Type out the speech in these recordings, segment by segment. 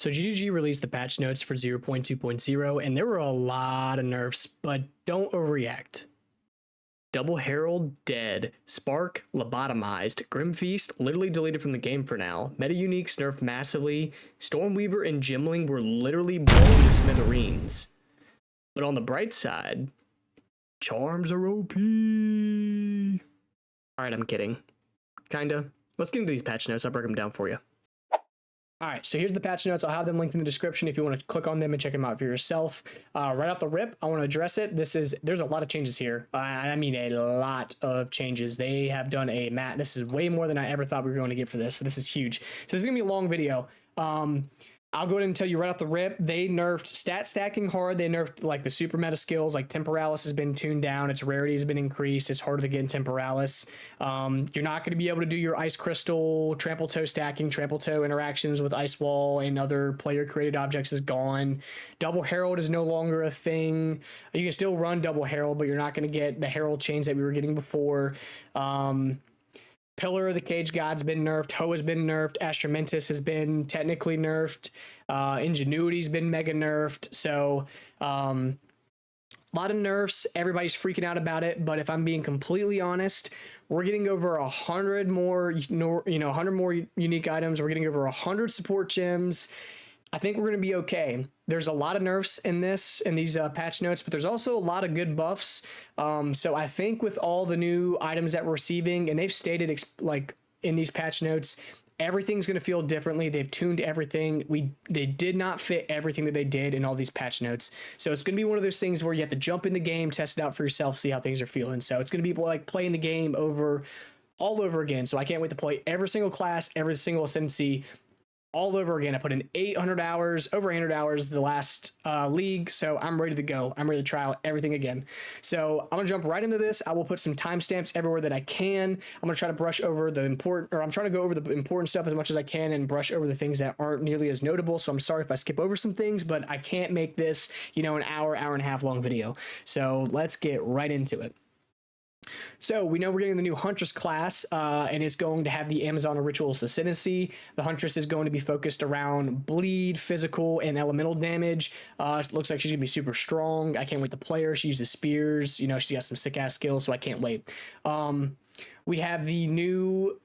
So GGG released the patch notes for 0.2.0, and there were a lot of nerfs, but don't overreact. Double Herald dead, Spark lobotomized, Grim Feast literally deleted from the game for now, Meta Uniques nerfed massively, Stormweaver and Gimling were literally blown to smithereens. But on the bright side, charms are OP. Alright, I'm kidding. Kinda. Let's get into these patch notes, I'll break them down for you. All right, so here's the patch notes. I'll have them linked in the description if you want to click on them and check them out for yourself. Right off the rip, I want to address it. There's a lot of changes here. I mean, a lot of changes. They have done this is way more than I ever thought we were going to get for this. So this is huge. So this is going to be a long video. I'll go ahead and tell you right off the rip, they nerfed stat stacking hard. They nerfed like the super meta skills, like Temporalis has been tuned down. Its rarity has been increased. It's harder to get in Temporalis. You're not going to be able to do your Ice Crystal, Trample Toe stacking, Trample Toe interactions with Ice Wall and other player created objects is gone. Double Herald is no longer a thing. You can still run Double Herald, but you're not going to get the Herald chains that we were getting before. Pillar of the Cage God's been nerfed. Ho has been nerfed. Astromentis has been technically nerfed. Ingenuity's been mega nerfed. So a lot of nerfs. Everybody's freaking out about it. But if I'm being completely honest, we're getting over 100 more, 100 more unique items. We're getting over 100 support gems. I think we're going to be okay. There's a lot of nerfs in these patch notes, but there's also a lot of good buffs. So I think with all the new items that we're receiving, and they've stated like in these patch notes, everything's going to feel differently. They've tuned everything. They did not fit everything that they did in all these patch notes. So it's going to be one of those things where you have to jump in the game, test it out for yourself, see how things are feeling. So it's going to be like playing the game all over again. So I can't wait to play every single class, every single ascendancy all over again. I put in over 800 hours the last league, so I'm ready to go. I'm ready to try out everything again. So I'm gonna jump right into this. I will put some timestamps everywhere that I can. I'm gonna try to brush over I'm trying to go over the important stuff as much as I can and brush over the things that aren't nearly as notable. So I'm sorry if I skip over some things, but I can't make this, an hour and a half long video. So let's get right into it. So we know we're getting the new Huntress class, and it's going to have the Amazon Rituals Ascendancy. The Huntress is going to be focused around bleed, physical, and elemental damage. It looks like she's going to be super strong. I can't wait to play her. She uses spears. She's got some sick-ass skills, so I can't wait. We have the new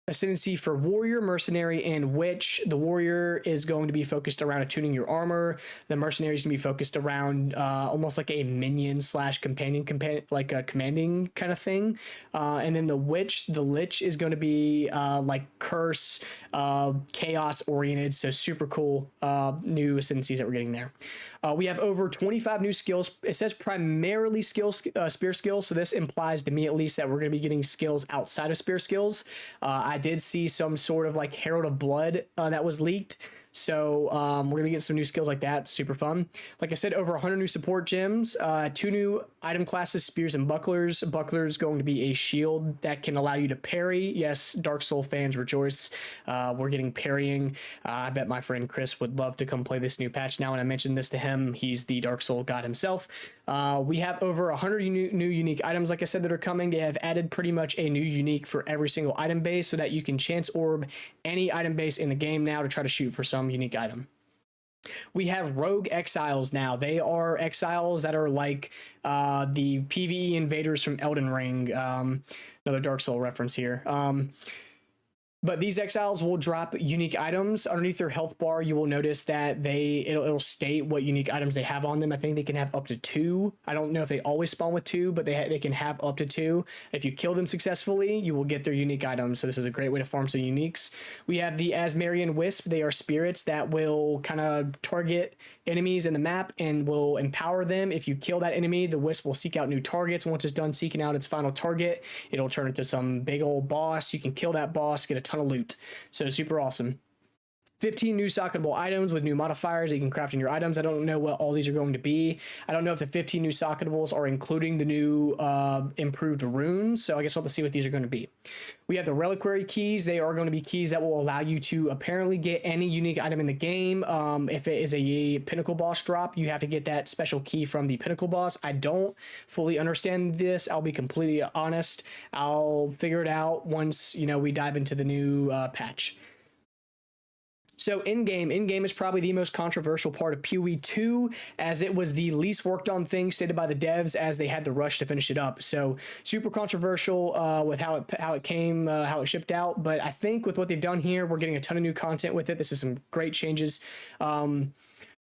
Ascendancy for Warrior, Mercenary, and Witch. The Warrior is going to be focused around attuning your armor. The Mercenary is going to be focused around almost like a minion / companion, like a commanding kind of thing. And then the Lich is going to be like Curse, Chaos oriented. So super cool new Ascendancies that we're getting there. We have over 25 new skills. It says primarily spear skills. So this implies to me at least that we're going to be getting skills outside of spear skills. I did see some sort of like Herald of Blood that was leaked. So we're going to get some new skills like that. Super fun. Like I said, over 100 new support gems, 2 new item classes, Spears and Bucklers. Buckler's going to be a shield that can allow you to parry. Yes, Dark Soul fans rejoice. We're getting parrying. I bet my friend Chris would love to come play this new patch now. When I mentioned this to him, he's the Dark Soul god himself. We have over 100 new unique items, like I said, that are coming. They have added pretty much a new unique for every single item base so that you can chance orb any item base in the game now to try to shoot for some unique item. We have Rogue Exiles now. They are exiles that are like the PvE invaders from Elden Ring. Another Dark Soul reference here. But these exiles will drop unique items underneath their health bar. You will notice that it'll state what unique items they have on them. I think they can have up to 2. I don't know if they always spawn with 2, but they can have up to 2. If you kill them successfully, you will get their unique items. So this is a great way to farm some uniques. We have the Asmarian Wisp. They are spirits that will kind of target enemies in the map and will empower them. If you kill that enemy, the Wisp will seek out new targets. Once it's done seeking out its final target, it'll turn into some big old boss. You can kill that boss, get a ton of loot. So super awesome. 15 new socketable items with new modifiers that you can craft in your items. I don't know what all these are going to be. I don't know if the 15 new socketables are including the new improved runes, so I guess we'll have to see what these are going to be. We have the reliquary keys. They are going to be keys that will allow you to apparently get any unique item in the game. If it is a pinnacle boss drop, you have to get that special key from the pinnacle boss. I don't fully understand this. I'll be completely honest. I'll figure it out once we dive into the new patch. So in-game is probably the most controversial part of POE2, as it was the least worked on thing stated by the devs, as they had to rush to finish it up. So super controversial with how it came, how it shipped out. But I think with what they've done here, we're getting a ton of new content with it. This is some great changes.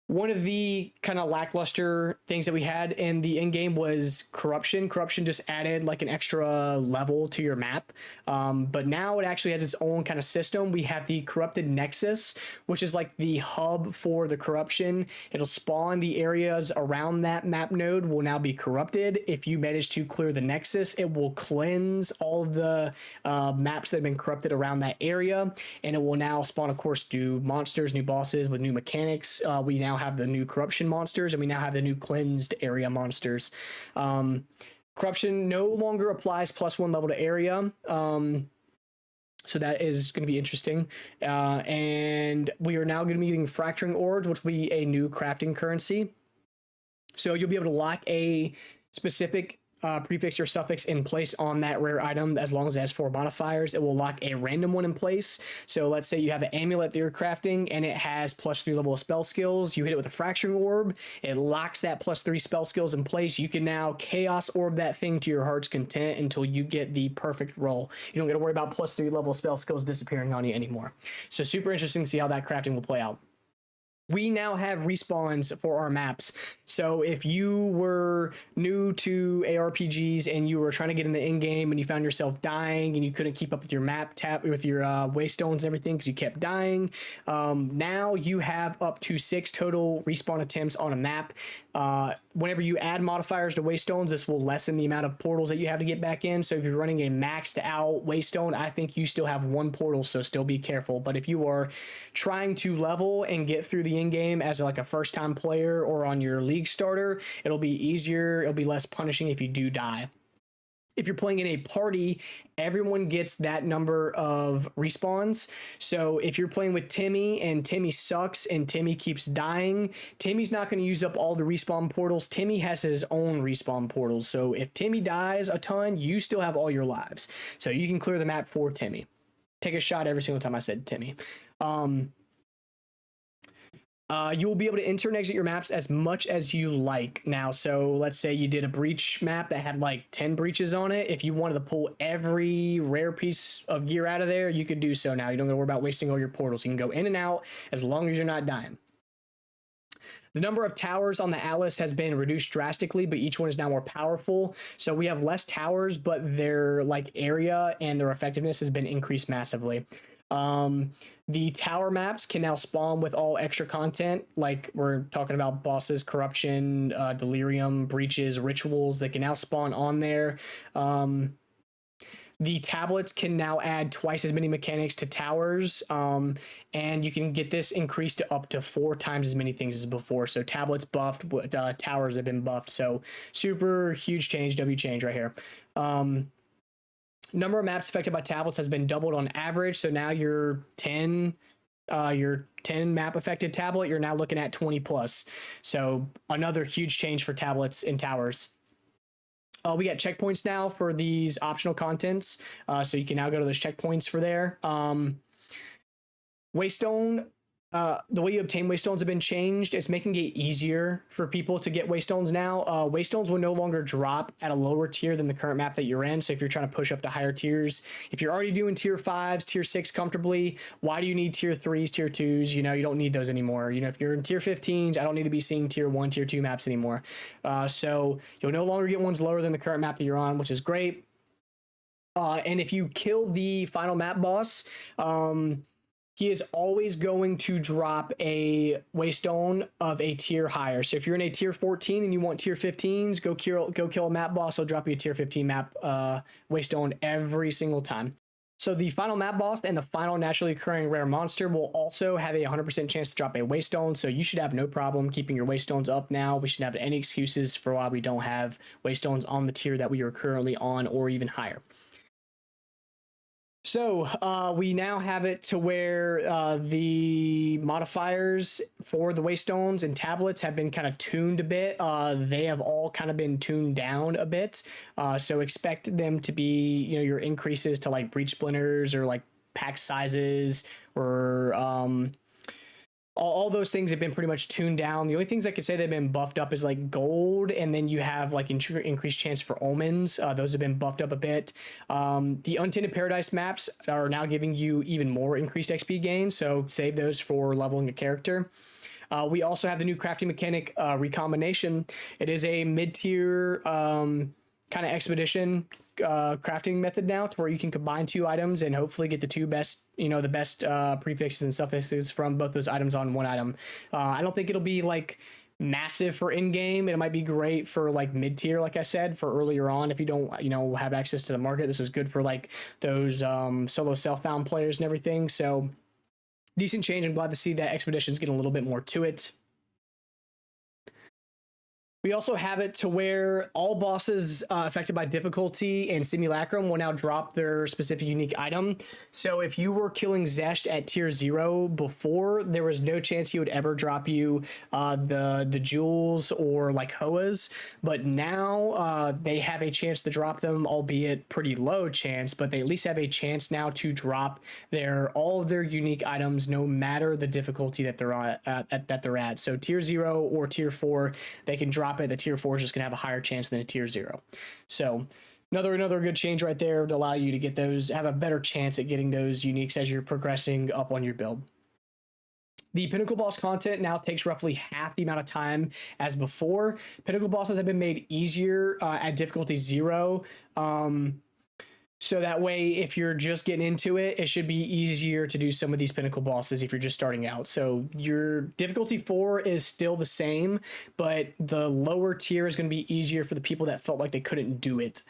One of the kind of lackluster things that we had in the in game was corruption. Corruption just added like an extra level to your map. But now it actually has its own kind of system. We have the corrupted nexus, which is like the hub for the corruption. It'll spawn the areas around that map node will now be corrupted. If you manage to clear the nexus, it will cleanse all of the maps that have been corrupted around that area. And it will now spawn, of course, new monsters, new bosses with new mechanics. We now have the new corruption monsters, and we now have the new cleansed area monsters. Corruption no longer applies +1 level to area. So that is going to be interesting. And we are now going to be getting fracturing orbs, which will be a new crafting currency. So you'll be able to lock a specific prefix or suffix in place on that rare item. As long as it has 4 modifiers, it will lock a random one in place. So let's say you have an amulet that you're crafting and it has +3 level of spell skills. You hit it with a fracturing orb, it locks that +3 spell skills in place. You can now chaos orb that thing to your heart's content until you get the perfect roll. You don't got to worry about +3 level spell skills disappearing on you anymore. So super interesting to see how that crafting will play out. We now have respawns for our maps. So if you were new to ARPGs and you were trying to get in the in-game and you found yourself dying and you couldn't keep up with your map tap with your waystones and everything because you kept dying, now you have up to 6 total respawn attempts on a map. Whenever you add modifiers to waystones, this will lessen the amount of portals that you have to get back in. So if you're running a maxed out waystone, I think you still have 1 portal, so still be careful. But if you are trying to level and get through the in-game as like a first-time player or on your league starter, it'll be easier, it'll be less punishing if you do die. If you're playing in a party, everyone gets that number of respawns. So if you're playing with Timmy and Timmy sucks and Timmy keeps dying, Timmy's not going to use up all the respawn portals. Timmy has his own respawn portals. So if Timmy dies a ton, you still have all your lives. So you can clear the map for Timmy. Take a shot every single time I said Timmy. You will be able to enter and exit your maps as much as you like now. So let's say you did a breach map that had like 10 breaches on it. If you wanted to pull every rare piece of gear out of there, you could do so now. You don't have to worry about wasting all your portals. You can go in and out as long as you're not dying. The number of towers on the Atlas has been reduced drastically, but each one is now more powerful. So we have less towers, but their like area and their effectiveness has been increased massively. The tower maps can now spawn with all extra content, like we're talking about bosses, corruption, delirium, breaches, rituals that can now spawn on there. The tablets can now add twice as many mechanics to towers, and you can get this increased to up to 4 times as many things as before. So tablets buffed, towers have been buffed. So super huge change, W change right here. Number of maps affected by tablets has been doubled on average. So now your 10 map affected tablet, you're now looking at 20 plus. So another huge change for tablets and towers. We got checkpoints now for these optional contents. So you can now go to those checkpoints for there. Waystone, the way you obtain waystones have been changed. It's making it easier for people to get waystones now. Waystones will no longer drop at a lower tier than the current map that you're in. So if you're trying to push up to higher tiers, if you're already doing tier 5s, tier 6 comfortably, why do you need tier 3s, tier 2s? You know, you don't need those anymore. You know, if you're in tier 15s, I don't need to be seeing tier 1, tier 2 maps anymore. So you'll no longer get ones lower than the current map that you're on, which is great. And if you kill the final map boss, he is always going to drop a waystone of a tier higher. So if you're in a tier 14 and you want tier 15s, go kill a map boss. He'll drop you a tier 15 map waystone every single time. So the final map boss and the final naturally occurring rare monster will also have a 100% chance to drop a waystone. So you should have no problem keeping your waystones up now. We shouldn't have any excuses for why we don't have waystones on the tier that we are currently on or even higher. So we now have it to where the modifiers for the waystones and tablets have been kind of tuned a bit. They have all kind of been tuned down a bit. So expect them to be, you know, your increases to like breach splinters or like pack sizes or all those things have been pretty much tuned down. The only things I could say they've been buffed up is like gold, and then you have like increased chance for omens. Those have been buffed up a bit. The Untainted Paradise maps are now giving you even more increased XP gain, so save those for leveling a character. We also have the new crafting mechanic, Recombination. It is a mid-tier kind of expedition crafting method now, to where you can combine two items and hopefully get the two best, the best prefixes and suffixes from both those items on one item. I don't think it'll be like massive for in-game. It might be great for like mid-tier, like I said, for earlier on if you don't have access to the market. This is good for like those solo self-bound players and everything. So decent change. I'm glad to see that expedition's getting a little bit more to it. We also have it to where all bosses affected by difficulty and simulacrum will now drop their specific unique item. So if you were killing Zesht at tier 0 before, there was no chance he would ever drop you the jewels or like Hoas. But now they have a chance to drop them, albeit pretty low chance, but they at least have a chance now to drop all of their unique items, no matter the difficulty that they're at. So tier 0 or tier 4, they can drop it. The tier 4 is just going to have a higher chance than a tier 0. So another good change right there to allow you to get those, have a better chance at getting those uniques as you're progressing up on your build. The Pinnacle Boss content now takes roughly half the amount of time as before. Pinnacle Bosses have been made easier at difficulty 0. So that way, if you're just getting into it, it should be easier to do some of these pinnacle bosses if you're just starting out. So your difficulty 4 is still the same, but the lower tier is going to be easier for the people that felt like they couldn't do it.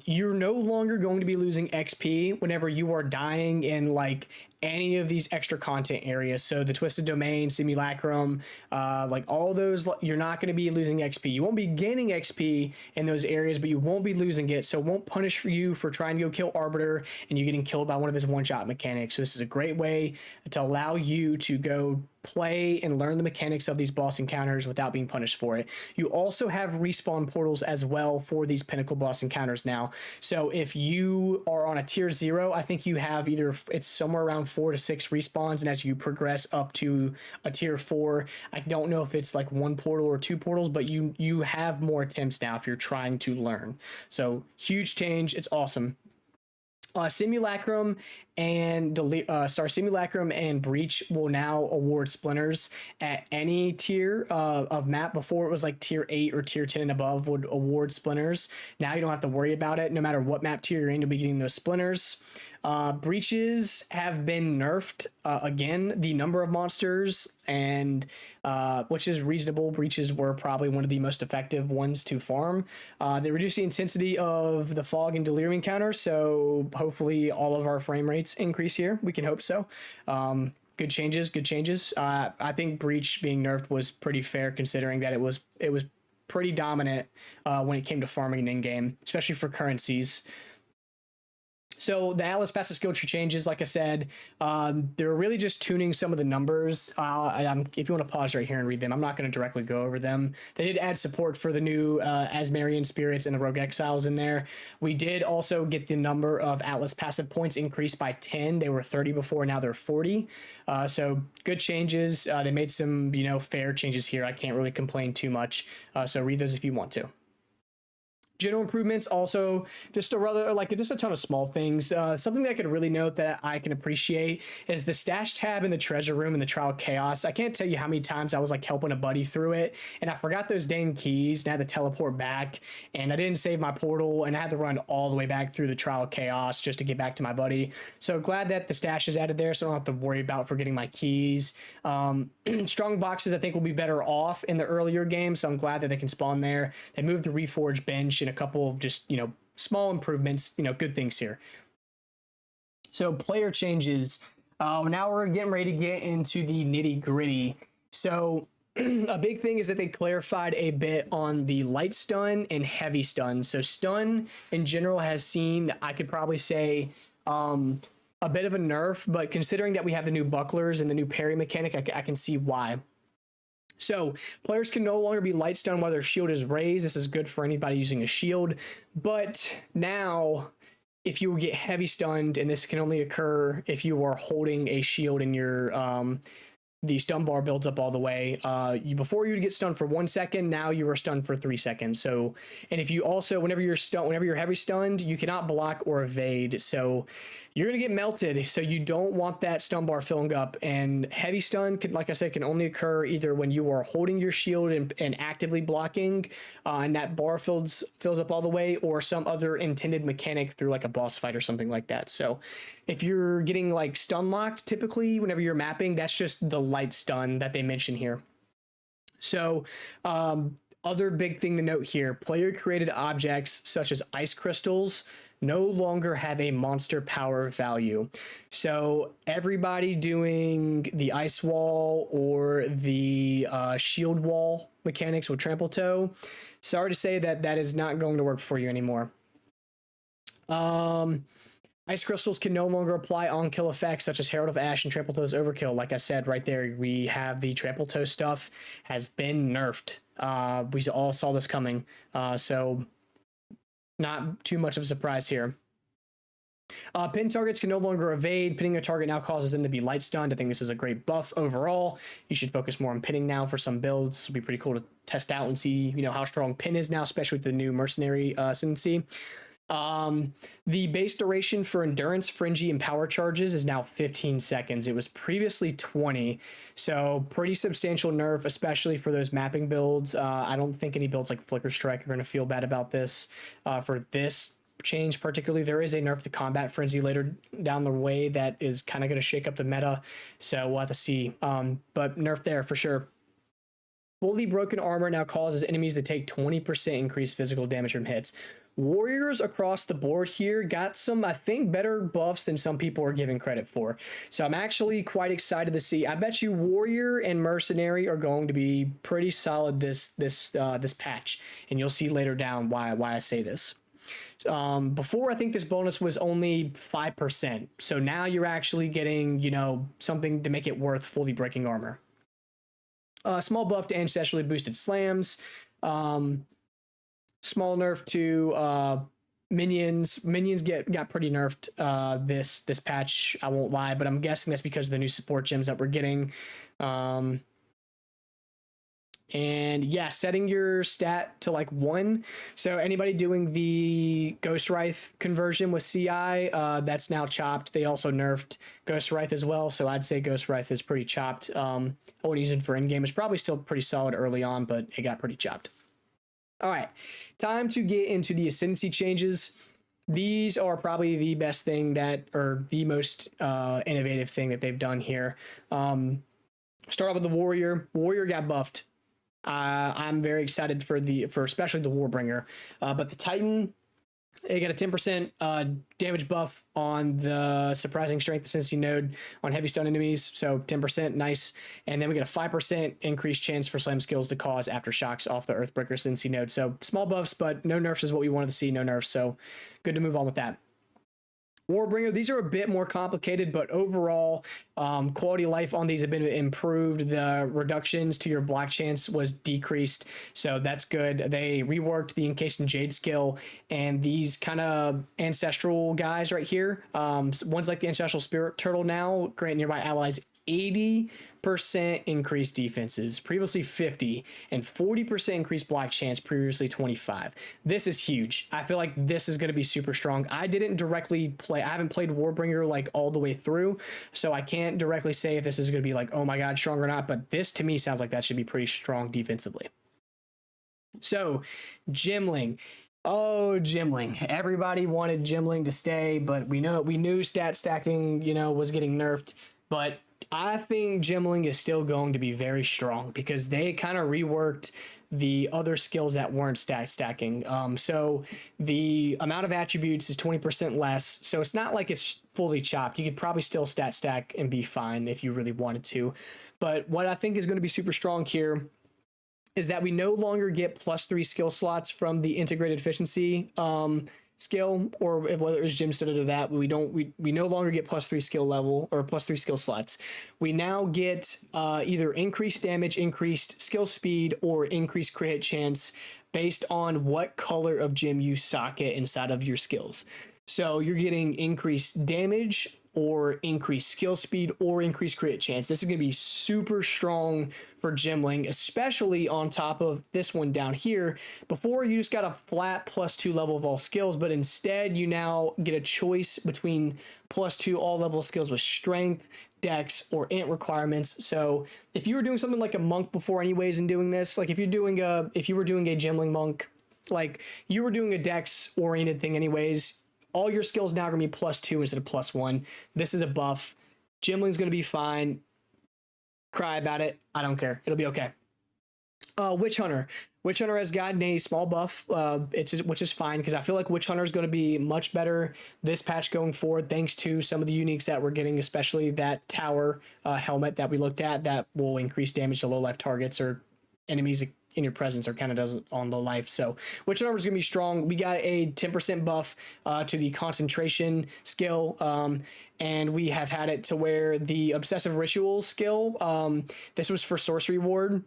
You're no longer going to be losing XP whenever you are dying in like any of these extra content areas. So the Twisted Domain, Simulacrum, like all those, you're not going to be losing XP. You won't be gaining XP in those areas, but you won't be losing it. So it won't punish you for trying to go kill Arbiter and you getting killed by one of his one-shot mechanics. So this is a great way to allow you to go play and learn the mechanics of these boss encounters without being punished for it. You also have respawn portals as well for these pinnacle boss encounters now. So if you are on a tier 0, I think you have it's somewhere around 4 to 6 respawns, and as you progress up to a tier 4, I don't know if it's like 1 portal or 2 portals, but you have more attempts now if you're trying to learn. So huge change. It's awesome. Simulacrum and Breach will now award splinters at any tier of map. Before it was like tier 8 or tier 10 and above would award splinters. Now you don't have to worry about it. No matter what map tier you're in, you'll be getting those splinters. Breaches have been nerfed again, the number of monsters, and which is reasonable. Breaches were probably one of the most effective ones to farm. They reduce the intensity of the fog and delirium encounter, so hopefully all of our frame rates increase here. We can hope so. Good changes. I think Breach being nerfed was pretty fair, considering that it was pretty dominant when it came to farming in game, especially for currencies. So the Atlas passive skill tree changes, like I said, they're really just tuning some of the numbers. If you want to pause right here and read them, I'm not going to directly go over them. They did add support for the new Asmarian Spirits and the Rogue Exiles in there. We did also get the number of Atlas passive points increased by 10. They were 30 before, now they're 40. So good changes. They made some, fair changes here. I can't really complain too much. So read those if you want to. General improvements, also just a ton of small things. Something that I could really note that I can appreciate is the stash tab in the treasure room in the Trial Chaos. I can't tell you how many times I was like helping a buddy through it, and I forgot those dang keys, and I had to teleport back, and I didn't save my portal, and I had to run all the way back through the Trial Chaos just to get back to my buddy. So glad that the stash is added there, so I don't have to worry about forgetting my keys. Strong boxes I think will be better off in the earlier game, so I'm glad that they can spawn there. They moved the Reforge bench and a couple of just small improvements, good things here. So player changes. Now we're getting ready to get into the nitty gritty. So a big thing is that they clarified a bit on the light stun and heavy stun. So stun in general has seen, I could probably say, a bit of a nerf, but considering that we have the new bucklers and the new parry mechanic, I can see why. So players can no longer be light stunned while their shield is raised. This is good for anybody using a shield. But now, if you get heavy stunned, and this can only occur if you are holding a shield in your the stun bar builds up all the way. Before you'd get stunned for 1 second, now you are stunned for 3 seconds. So, and if you also, whenever you're heavy stunned, you cannot block or evade. So you're gonna get melted. So you don't want that stun bar filling up. And heavy stun can, like I said, can only occur either when you are holding your shield and actively blocking, and that bar fills up all the way, or some other intended mechanic through like a boss fight or something like that. So if you're getting like stun locked, typically whenever you're mapping, that's just the light stun that they mention here. So other big thing to note here, player created objects such as ice crystals no longer have a monster power value. So everybody doing the ice wall or the shield wall mechanics with trample toe, sorry to say that is not going to work for you anymore. Ice crystals can no longer apply on kill effects such as Herald of Ash and Trample Toe's Overkill. Like I said right there, we have the Trample Toe stuff has been nerfed. We all saw this coming, so not too much of a surprise here. Pin targets can no longer evade. Pinning a target now causes them to be light stunned. I think this is a great buff overall. You should focus more on pinning now for some builds. This will be pretty cool to test out and see, how strong pin is now, especially with the new mercenary ascendancy. The base duration for endurance, fringy, and power charges is now 15 seconds. It was previously 20, so pretty substantial nerf, especially for those mapping builds. I don't think any builds like Flicker Strike are going to feel bad about this. For this change particularly, there is a nerf to combat frenzy later down the way that is kind of going to shake up the meta, so we'll have to see. But nerf there for sure. Fully broken armor now causes enemies to take 20% increased physical damage from hits. Warriors across the board here got some, I think, better buffs than some people are giving credit for. So I'm actually quite excited to see. I bet you Warrior and Mercenary are going to be pretty solid this patch, and you'll see later down why I say this. Before, I think this bonus was only 5%. So now you're actually getting, something to make it worth fully breaking armor. Small buff to ancestrally boosted slams. Small nerf to minions. Minions got pretty nerfed this patch, I won't lie, but I'm guessing that's because of the new support gems that we're getting. And yeah, setting your stat to like 1. So anybody doing the Ghost Wraith conversion with CI, that's now chopped. They also nerfed Ghost Wraith as well, so I'd say Ghost Wraith is pretty chopped. I wouldn't use it for endgame. It's probably still pretty solid early on, but it got pretty chopped. All right, time to get into the Ascendancy changes. These are probably the best thing or the most innovative thing that they've done here. Start off with the Warrior. Warrior got buffed. I'm very excited for especially the Warbringer. But the Titan, they got a 10% damage buff on the surprising strength ascendancy node on heavy stun enemies, so 10%, nice. And then we get a 5% increased chance for slam skills to cause aftershocks off the Earthbreaker ascendancy node. So small buffs, but no nerfs is what we wanted to see, no nerfs, so good to move on with that. Warbringer, these are a bit more complicated, but overall, quality of life on these have been improved. The reductions to your block chance was decreased, so that's good. They reworked the Encased in Jade skill, and these kind of ancestral guys right here, one's like the Ancestral Spirit Turtle now, grant nearby allies 80% increased defenses, previously 50, and 40% increased block chance, previously 25. This is huge. I feel like this is going to be super strong. I didn't directly play, I haven't played Warbringer like all the way through, so I can't directly say if this is going to be like, oh my god, strong or not, but this to me sounds like that should be pretty strong defensively. So, Gimling. Oh, Gimling. Everybody wanted Gimling to stay, but we knew stat stacking, was getting nerfed, but I think Gimling is still going to be very strong because they kind of reworked the other skills that weren't stacking. So the amount of attributes is 20% less. So it's not like it's fully chopped. You could probably still stat stack and be fine if you really wanted to. But what I think is going to be super strong here is that we no longer get +3 skill slots from the integrated efficiency skill, or whether it's gym studded or that, we no longer get +3 skill level or +3 skill slots. We now get either increased damage, increased skill speed, or increased crit hit chance based on what color of gem you socket inside of your skills. So you're getting increased damage or increase skill speed or increase crit chance. This is going to be super strong for Gimling, especially on top of this one down here. Before, you just got a flat +2 level of all skills, but instead you now get a choice between +2 all level skills with strength, dex, or int requirements. So if you were doing something like a monk before anyways and doing this, like if you were doing a Gimling monk, like you were doing a dex oriented thing anyways, all your skills now are going to be +2 instead of +1. This is a buff. Gimling's going to be fine. Cry about it. I don't care. It'll be okay. Witch Hunter. Witch Hunter has gotten a small buff, which is fine, because I feel like Witch Hunter is going to be much better this patch going forward, thanks to some of the uniques that we're getting, especially that tower helmet that we looked at that will increase damage to low life targets or enemies in your presence, or kind of does on low life. So Witch Hunter is going to be strong. We got a 10% buff to the concentration skill, and we have had it to where the obsessive rituals skill, this was for sorcery ward.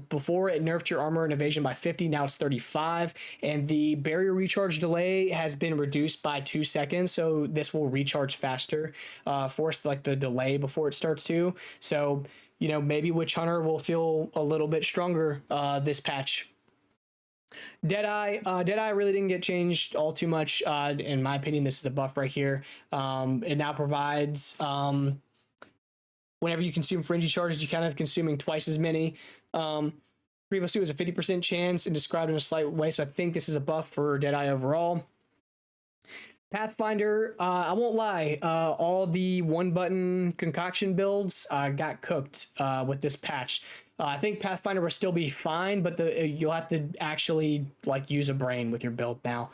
Before, it nerfed your armor and evasion by 50, now it's 35, and the barrier recharge delay has been reduced by 2 seconds, so this will recharge faster for us, like the delay before it starts to. So maybe Witch Hunter will feel a little bit stronger this patch. Deadeye really didn't get changed all too much. In my opinion, this is a buff right here. It now provides, whenever you consume fringy charges, you kind of consuming twice as many. Previously, it was a 50% chance and described in a slight way, so I think this is a buff for Deadeye overall. Pathfinder, I won't lie, all the one button concoction builds got cooked with this patch. I think Pathfinder will still be fine, but you'll have to actually use a brain with your build now.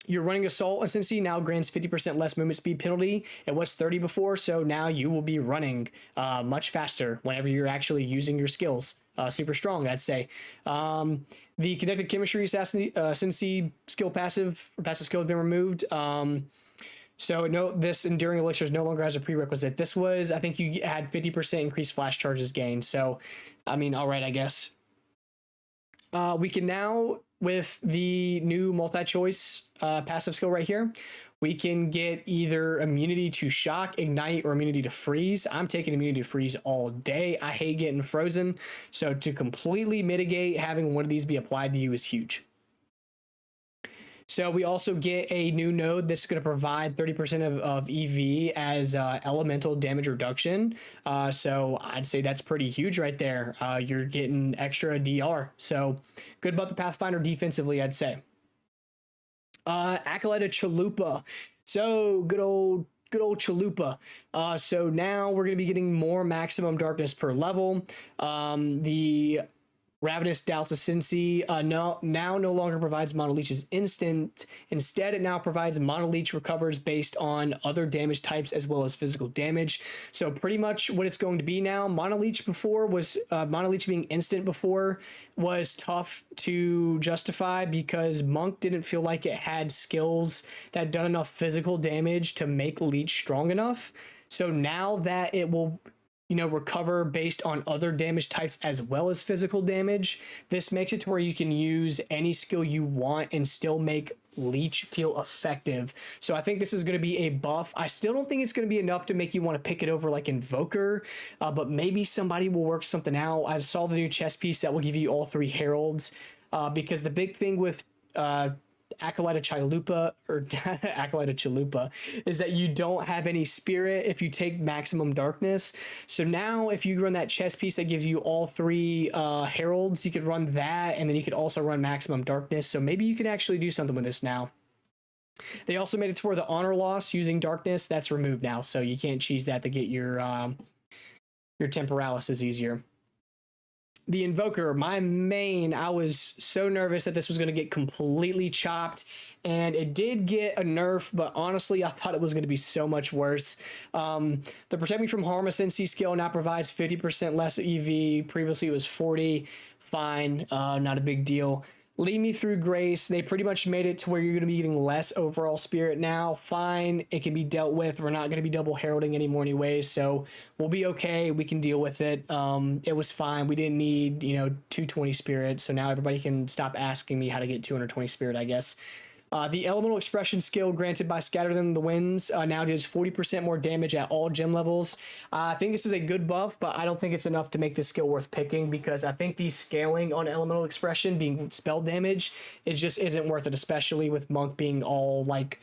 You're running Assault Ascendancy now grants 50% less movement speed penalty. It was 30 before, so now you will be running much faster whenever you're actually using your skills. Super strong, I'd say. The Connected Chemistry Ascendancy skill passive skill has been removed. So this Enduring Elixirs no longer has a prerequisite. This was, I think you had 50% increased flash charges gained. So, I mean, all right, I guess. We can now, with the new multi-choice passive skill right here, we can get either immunity to shock, ignite, or immunity to freeze. I'm taking immunity to freeze all day. I hate getting frozen. So to completely mitigate having one of these be applied to you is huge. So we also get a new node that's going to provide 30% of EV as elemental damage reduction. So I'd say that's pretty huge right there. You're getting extra DR. So good about the Pathfinder defensively, I'd say. Acolyte of Chalupa. So good old Chalupa. So now we're going to be getting more maximum darkness per level. The Ravenous Doubts Ascendancy now no longer provides Mono Leech's instant. Instead, it now provides Mono Leech recovers based on other damage types as well as physical damage. So pretty much what it's going to be now. Mono Leech before was Mono Leech being instant before was tough to justify because Monk didn't feel like it had skills that done enough physical damage to make Leech strong enough. So now that it will recover based on other damage types as well as physical damage, this makes it to where you can use any skill you want and still make Leech feel effective. So I think this is going to be a buff. I still don't think it's going to be enough to make you want to pick it over like Invoker, but maybe somebody will work something out. I saw the new chess piece that will give you all 3 heralds, because the big thing with Acolyte of Chalupa Acolyte of Chalupa is that you don't have any spirit if you take maximum darkness. So now if you run that chess piece that gives you all 3 heralds, you could run that, and then you could also run maximum darkness. So maybe you can actually do something with this now. They also made it to where the honor loss using darkness, that's removed now, so you can't cheese that to get your temporalis is easier. The Invoker, my main, I was so nervous that this was going to get completely chopped, and it did get a nerf, but honestly, I thought it was going to be so much worse. The Protect Me from Harm Ascendancy skill now provides 50% less EV. Previously, it was 40. Fine, not a big deal. Lead Me Through Grace, they pretty much made it to where you're going to be getting less overall spirit now. Fine, it can be dealt with. We're not going to be double heralding anymore anyway, so we'll be okay. We can deal with it. It was fine. We didn't need 220 spirit, so now everybody can stop asking me how to get 220 spirit, I guess. The elemental expression skill granted by Scatter Them the Winds now deals 40% more damage at all gem levels. I think this is a good buff, but I don't think it's enough to make this skill worth picking, because I think the scaling on elemental expression being spell damage, it just isn't worth it, especially with Monk being all like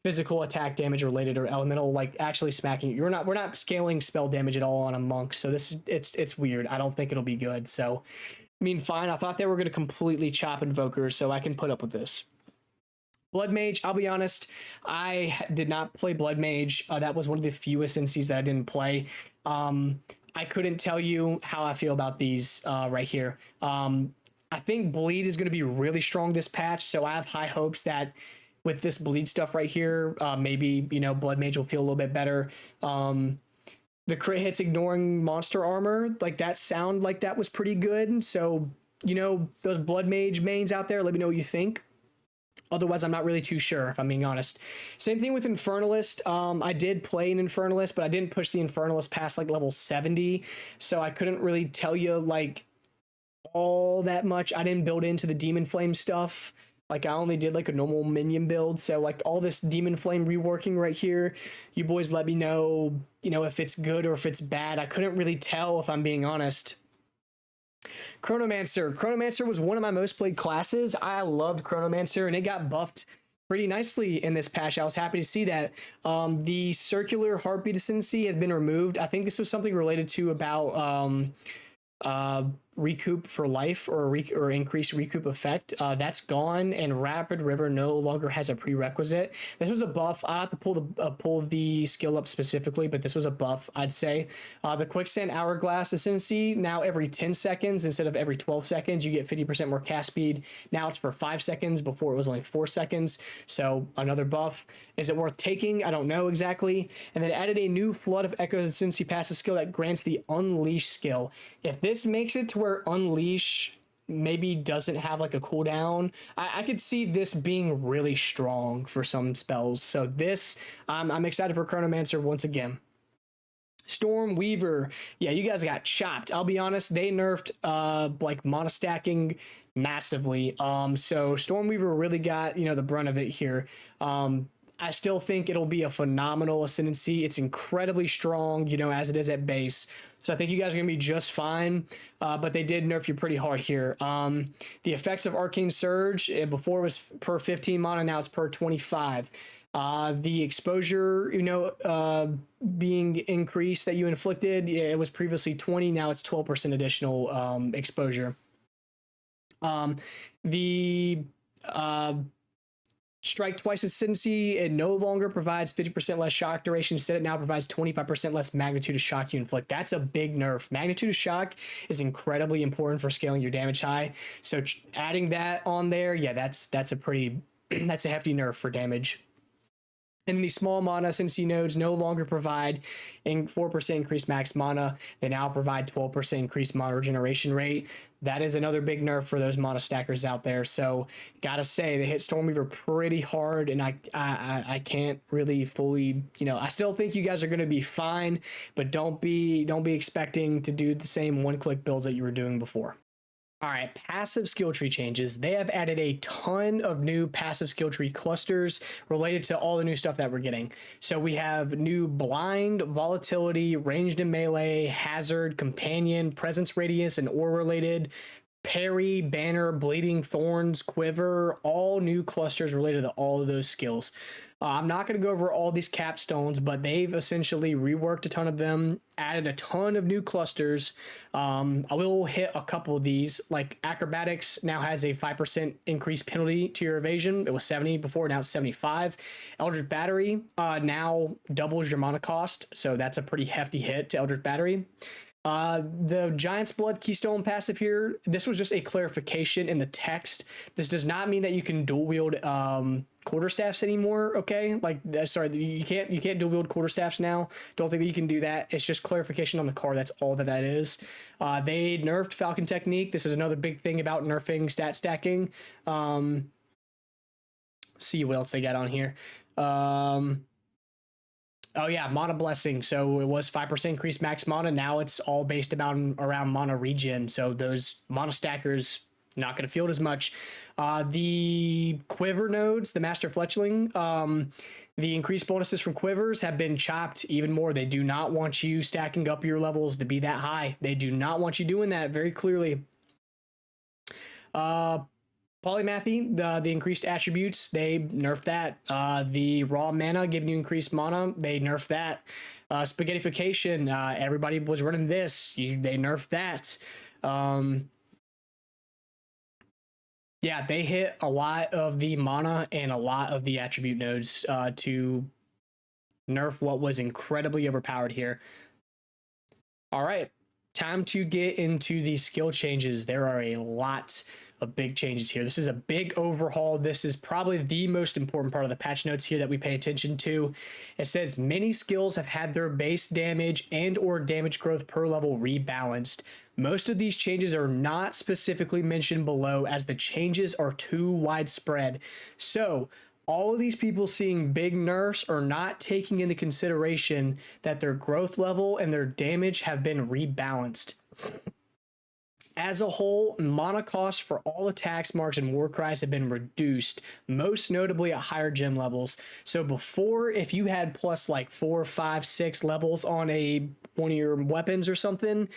physical attack damage related, or elemental like actually smacking you. We're not scaling spell damage at all on a Monk, so it's weird. I don't think it'll be good. So I mean, fine. I thought they were going to completely chop Invokers, so I can put up with this. Blood Mage, I'll be honest, I did not play Blood Mage. That was one of the few Ascendancies that I didn't play. I couldn't tell you how I feel about these right here. I think Bleed is going to be really strong this patch, so I have high hopes that with this Bleed stuff right here, maybe, you know, Blood Mage will feel a little bit better. The crit hits ignoring monster armor, like that sound like that was pretty good. So, you know, those Blood Mage mains out there, let me know what you think. Otherwise, I'm not really too sure, if I'm being honest. Same thing with Infernalist. I did play an Infernalist, but I didn't push the Infernalist past like level 70. So I couldn't really tell you like all that much. I didn't build into the Demon Flame stuff. Like I only did like a normal minion build. So like all this Demon Flame reworking right here, you boys let me know, you know, if it's good or if it's bad. I couldn't really tell, if I'm being honest. Chronomancer was one of my most played classes. I loved Chronomancer, and it got buffed pretty nicely in this patch. I was happy to see that. The circular heartbeat ascendancy has been removed. I think this was something related to about recoup for life, or increased recoup effect. That's gone, and Rapid River no longer has a prerequisite. This was a buff. I have to pull the skill up specifically, but this was a buff, I'd say. The Quicksand Hourglass Ascendancy, now every 10 seconds instead of every 12 seconds, you get 50% more cast speed. Now it's for 5 seconds. Before it was only 4 seconds. So another buff. Is it worth taking? I don't know exactly. And then added a new Flood of Echoes Ascendancy passive skill that grants the Unleash skill. If this makes it to where Unleash maybe doesn't have like a cooldown, I could see this being really strong for some spells. So this, I'm excited for Chronomancer once again. Storm Weaver, yeah, you guys got chopped. I'll be honest, they nerfed like mono stacking massively. So Storm Weaver really got, you know, the brunt of it here. I still think it'll be a phenomenal Ascendancy. It's incredibly strong, you know, as it is at base. So I think you guys are going to be just fine, but they did nerf you pretty hard here. The effects of Arcane Surge, before it was per 15 mana, now it's per 25. The exposure, you know, being increased that you inflicted, it was previously 20, now it's 12% additional exposure. The Strike Twice Ascendancy, it no longer provides 50% less shock duration. Instead, it now provides 25% less magnitude of shock you inflict. That's a big nerf. Magnitude of shock is incredibly important for scaling your damage high. So adding that on there, yeah, that's a pretty that's a hefty nerf for damage. And these small mana Ascendancy nodes no longer provide 4% increased max mana. They now provide 12% increased mana regeneration rate. That is another big nerf for those mana stackers out there. So gotta say, they hit Stormweaver pretty hard, and I can't really fully, you know, I still think you guys are gonna be fine, but don't be expecting to do the same one-click builds that you were doing before. All right, passive skill tree changes. They have added a ton of new passive skill tree clusters related to all the new stuff that we're getting. So we have new blind, volatility, ranged and melee, hazard, companion, presence radius, and aura related, parry, banner, bleeding, thorns, quiver, all new clusters related to all of those skills. I'm not going to go over all these capstones, but they've essentially reworked a ton of them, added a ton of new clusters. I will hit a couple of these, like Acrobatics now has a 5% increased penalty to your evasion. It was 70 before, now it's 75. Eldritch Battery now doubles your mana cost, so that's a pretty hefty hit to Eldritch Battery. The Giant's Blood Keystone passive here, this was just a clarification in the text. This does not mean that you can dual wield quarterstaffs anymore, okay? Like, sorry, you can't dual wield quarterstaffs now. Don't think that you can do that. It's just clarification on the card. That's all that is. They nerfed Falcon Technique. This is another big thing about nerfing stat stacking. See what else they got on here. Oh yeah, Mana Blessing. So it was 5% increased max mana. Now it's all based around mana regen. So those mana stackers, not going to feel it as much. The quiver nodes, the master fletchling, the increased bonuses from quivers have been chopped even more. They do not want you stacking up your levels to be that high. They do not want you doing that very clearly. Polymathy, the increased attributes, they nerf that. The raw mana giving you increased mana, they nerf that. Spaghettification, everybody was running this, they nerfed that. Yeah, they hit a lot of the mana and a lot of the attribute nodes to nerf what was incredibly overpowered here. All right, time to get into the skill changes. There are a lot of big changes here. This is a big overhaul. This is probably the most important part of the patch notes here that we pay attention to. It says many skills have had their base damage and or damage growth per level rebalanced. Most of these changes are not specifically mentioned below as the changes are too widespread. So all of these people seeing big nerfs are not taking into consideration that their growth level and their damage have been rebalanced. As a whole, mana costs for all attacks, marks, and war cries have been reduced, most notably at higher gem levels. So before, if you had plus like 4, 5, 6 levels on one of your weapons or something,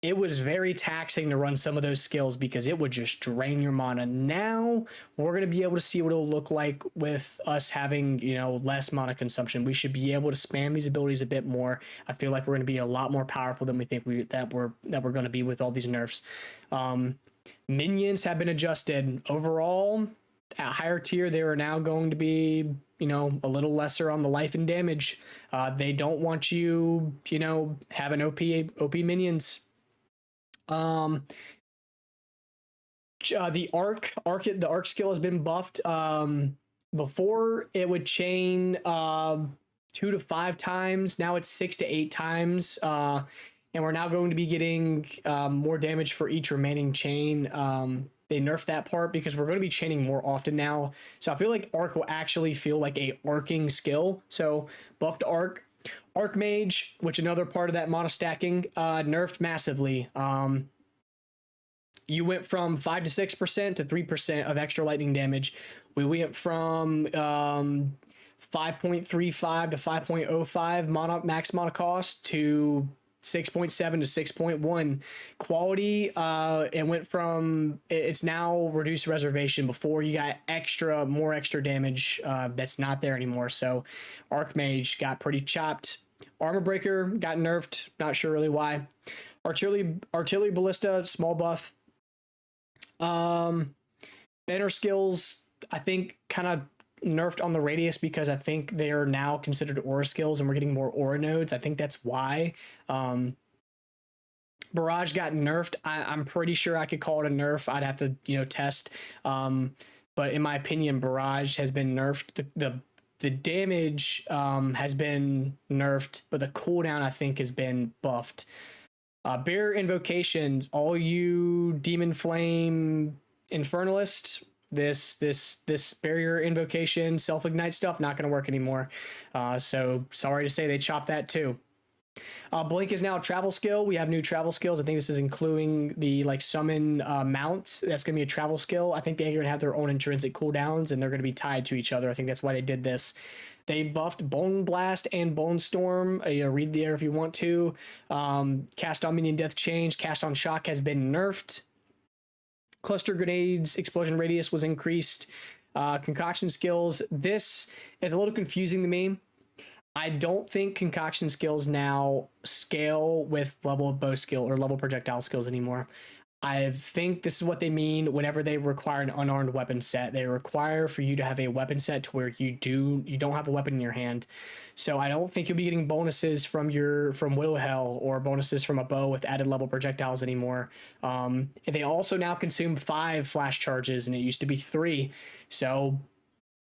it was very taxing to run some of those skills because it would just drain your mana. Now we're going to be able to see what it'll look like with us having, less mana consumption. We should be able to spam these abilities a bit more. I feel like we're going to be a lot more powerful than we think we're going to be with all these nerfs. Minions have been adjusted overall at higher tier. They are now going to be, a little lesser on the life and damage. They don't want you, having OP minions. The arc skill has been buffed. Before it would chain 2 to 5 times. Now it's 6 to 8 times. And we're now going to be getting more damage for each remaining chain. They nerfed that part because we're going to be chaining more often now. So I feel like arc will actually feel like a arcing skill. So buffed arc. Archmage, which another part of that mana stacking, nerfed massively. You went from 5 to 6% to 3% of extra lightning damage. We went from 5.35 to 5.05 max mana cost to 6.7 to 6.1 quality. It's now reduced reservation. Before you got more extra damage that's not there anymore. So Archmage got pretty chopped. Armor Breaker got nerfed, not sure really why. Artillery Ballista, small buff. Banner skills, I think, kind of nerfed on the radius because I think they are now considered aura skills and we're getting more aura nodes. I think that's why. Barrage got nerfed. I'm pretty sure I could call it a nerf. I'd have to, test. But in my opinion, Barrage has been nerfed. The damage has been nerfed, but the cooldown I think has been buffed. Barrier Invocation, all you Demon Flame Infernalists, this Barrier Invocation self-ignite stuff not going to work anymore. So sorry to say they chopped that too. Blink is now a travel skill. We have new travel skills. I think this is including the summon mounts. That's going to be a travel skill. I think they're going to have their own intrinsic cooldowns and they're going to be tied to each other. I think that's why they did this. They buffed Bone Blast and Bone Storm. Read there if you want to. Cast on Minion Death Change. Cast on Shock has been nerfed. Cluster Grenades explosion radius was increased. Concoction skills. This is a little confusing to me. I don't think concoction skills now scale with level of bow skill or level projectile skills anymore. I think this is what they mean whenever they require an unarmed weapon set. They require for you to have a weapon set to where you don't have a weapon in your hand. So I don't think you'll be getting bonuses from Will Hell or bonuses from a bow with added level projectiles anymore. They also now consume 5 flash charges and it used to be 3. So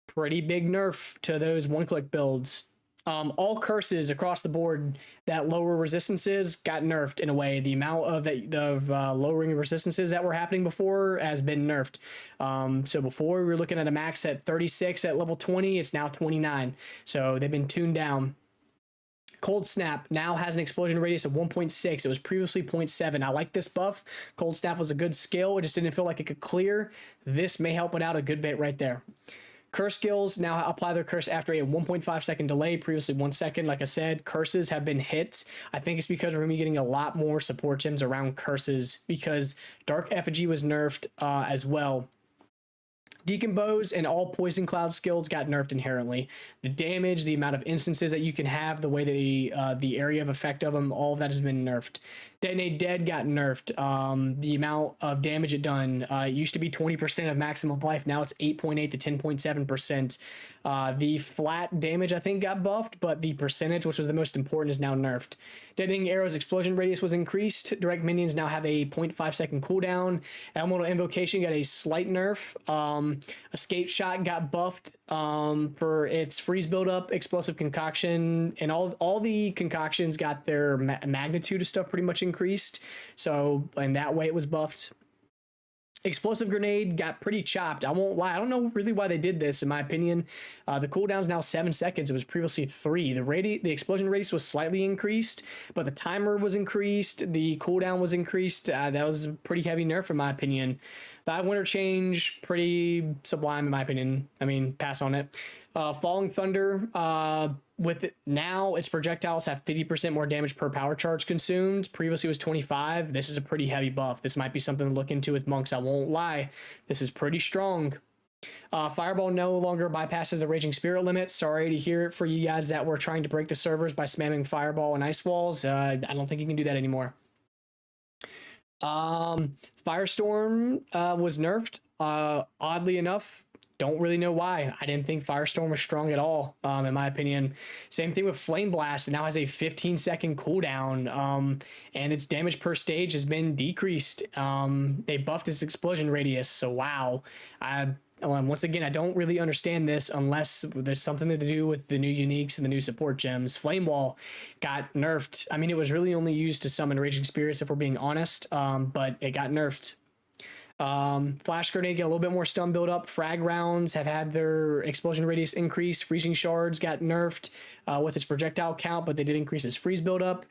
pretty big nerf to those one-click builds. All curses across the board that lower resistances got nerfed in a way. The amount of lowering resistances that were happening before has been nerfed. So before we were looking at a max at 36 at level 20, it's now 29. So they've been tuned down. Cold Snap now has an explosion radius of 1.6. It was previously 0.7. I like this buff. Cold Snap was a good skill. It just didn't feel like it could clear. This may help it out a good bit right there. Curse skills now apply their curse after a 1.5 second delay, previously 1 second. Like I said, curses have been hit. I think it's because we're going to be getting a lot more support gems around curses because Dark Effigy was nerfed as well. Decompose and all poison cloud skills got nerfed inherently. The damage, the amount of instances that you can have, the way the area of effect of them, all of that has been nerfed. Detonate Dead got nerfed. The amount of damage it done used to be 20% of maximum life. Now it's 8.8 to 10.7%. The flat damage, I think, got buffed, but the percentage, which was the most important, is now nerfed. Detonating Arrow's explosion radius was increased. Direct minions now have a 0.5 second cooldown. Elemental Invocation got a slight nerf. Escape Shot got buffed for its freeze buildup, explosive concoction, and all the concoctions got their magnitude of stuff pretty much increased. So in that way it was buffed. Explosive Grenade got pretty chopped. I won't lie. I don't know really why they did this, in my opinion. The cooldown is now 7 seconds. It was previously 3. The explosion radius was slightly increased, but the timer was increased. The cooldown was increased. That was a pretty heavy nerf, in my opinion. That winter change, pretty sublime, in my opinion. I mean, pass on it. Falling Thunder, with it now, its projectiles have 50% more damage per power charge consumed. Previously it was 25. This is a pretty heavy buff. This might be something to look into with monks. I won't lie. This is pretty strong. Fireball no longer bypasses the Raging Spirit limit. Sorry to hear it for you guys that were trying to break the servers by spamming Fireball and Ice Walls. I don't think you can do that anymore. Firestorm was nerfed. Oddly enough, don't really know why. I didn't think Firestorm was strong at all, in my opinion. Same thing with Flame Blast. It now has a 15-second cooldown, and its damage per stage has been decreased. They buffed its explosion radius, so wow. Once again, I don't really understand this unless there's something to do with the new uniques and the new support gems. Flame Wall got nerfed. I mean, it was really only used to summon Raging Spirits, if we're being honest, but it got nerfed. Flash Grenade get a little bit more stun build up. Frag rounds have had their explosion radius increase. Freezing Shards got nerfed with its projectile count, but they did increase its freeze build up.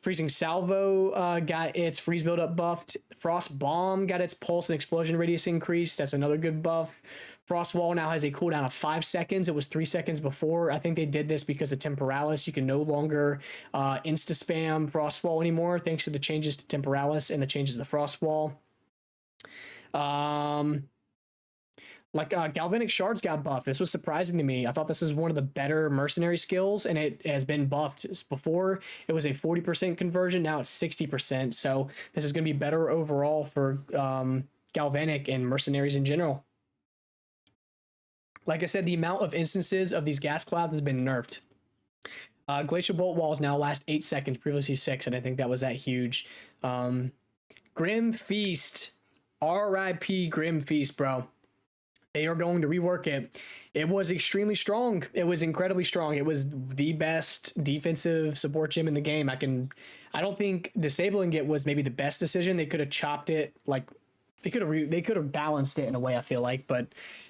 Freezing Salvo got its freeze build up buffed. Frost Bomb got its pulse and explosion radius increased. That's another good buff. Frost Wall now has a cooldown of 5 seconds. It was 3 seconds before. I think they did this because of Temporalis. You can no longer insta spam Frost Wall anymore thanks to the changes to Temporalis and the changes to Frost Wall. Galvanic Shards got buffed. This was surprising to me. I thought this was one of the better mercenary skills, and it has been buffed. Before it was a 40% conversion, now it's 60%. So this is going to be better overall for Galvanic and mercenaries in general. Like I said, the amount of instances of these gas clouds has been nerfed. Glacial Bolt Walls now last 8 seconds, previously 6, and I think that was that huge. Grim Feast. RIP Grim Feast, bro. They are going to rework it. It was extremely strong. It was incredibly strong. It was the best defensive support gem in the game. I don't think disabling it was maybe the best decision. They could have chopped it, like they could have balanced it in a way, I feel like, but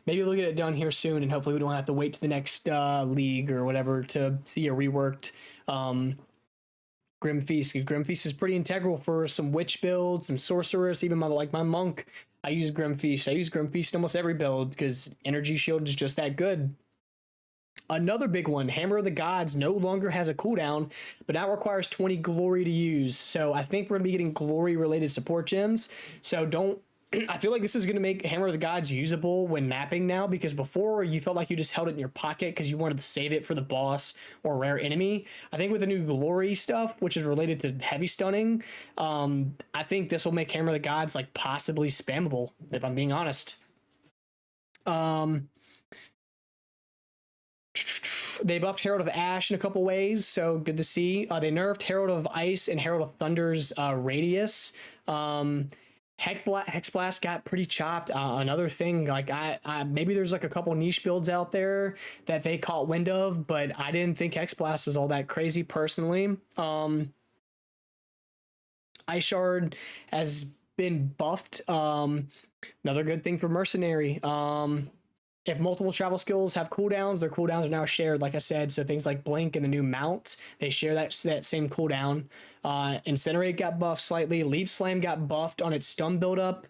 maybe we'll get it done here soon, and hopefully we don't have to wait to the next league or whatever to see a reworked Grim Feast. Grim Feast is pretty integral for some witch builds, some sorceress, even my monk. I use Grim Feast. I use Grim Feast in almost every build because Energy Shield is just that good. Another big one, Hammer of the Gods no longer has a cooldown, but now requires 20 glory to use. So I think we're going to be getting glory related support gems. So I feel like this is going to make Hammer of the Gods usable when mapping now, because before you felt like you just held it in your pocket because you wanted to save it for the boss or rare enemy. I think with the new glory stuff, which is related to heavy stunning, I think this will make Hammer of the Gods like possibly spammable, if I'm being honest. They buffed Herald of Ash in a couple ways, so good to see. They nerfed Herald of Ice and Herald of Thunder's radius. Hex Blast got pretty chopped. Another thing, like I maybe there's like a couple niche builds out there that they caught wind of, but I didn't think Hex Blast was all that crazy personally. Ice Shard has been buffed. Another good thing for Mercenary. if multiple travel skills have cooldowns, their cooldowns are now shared, like I said. So things like Blink and the new mount, they share that same cooldown. Incinerate got buffed slightly. Leap Slam got buffed on its stun buildup.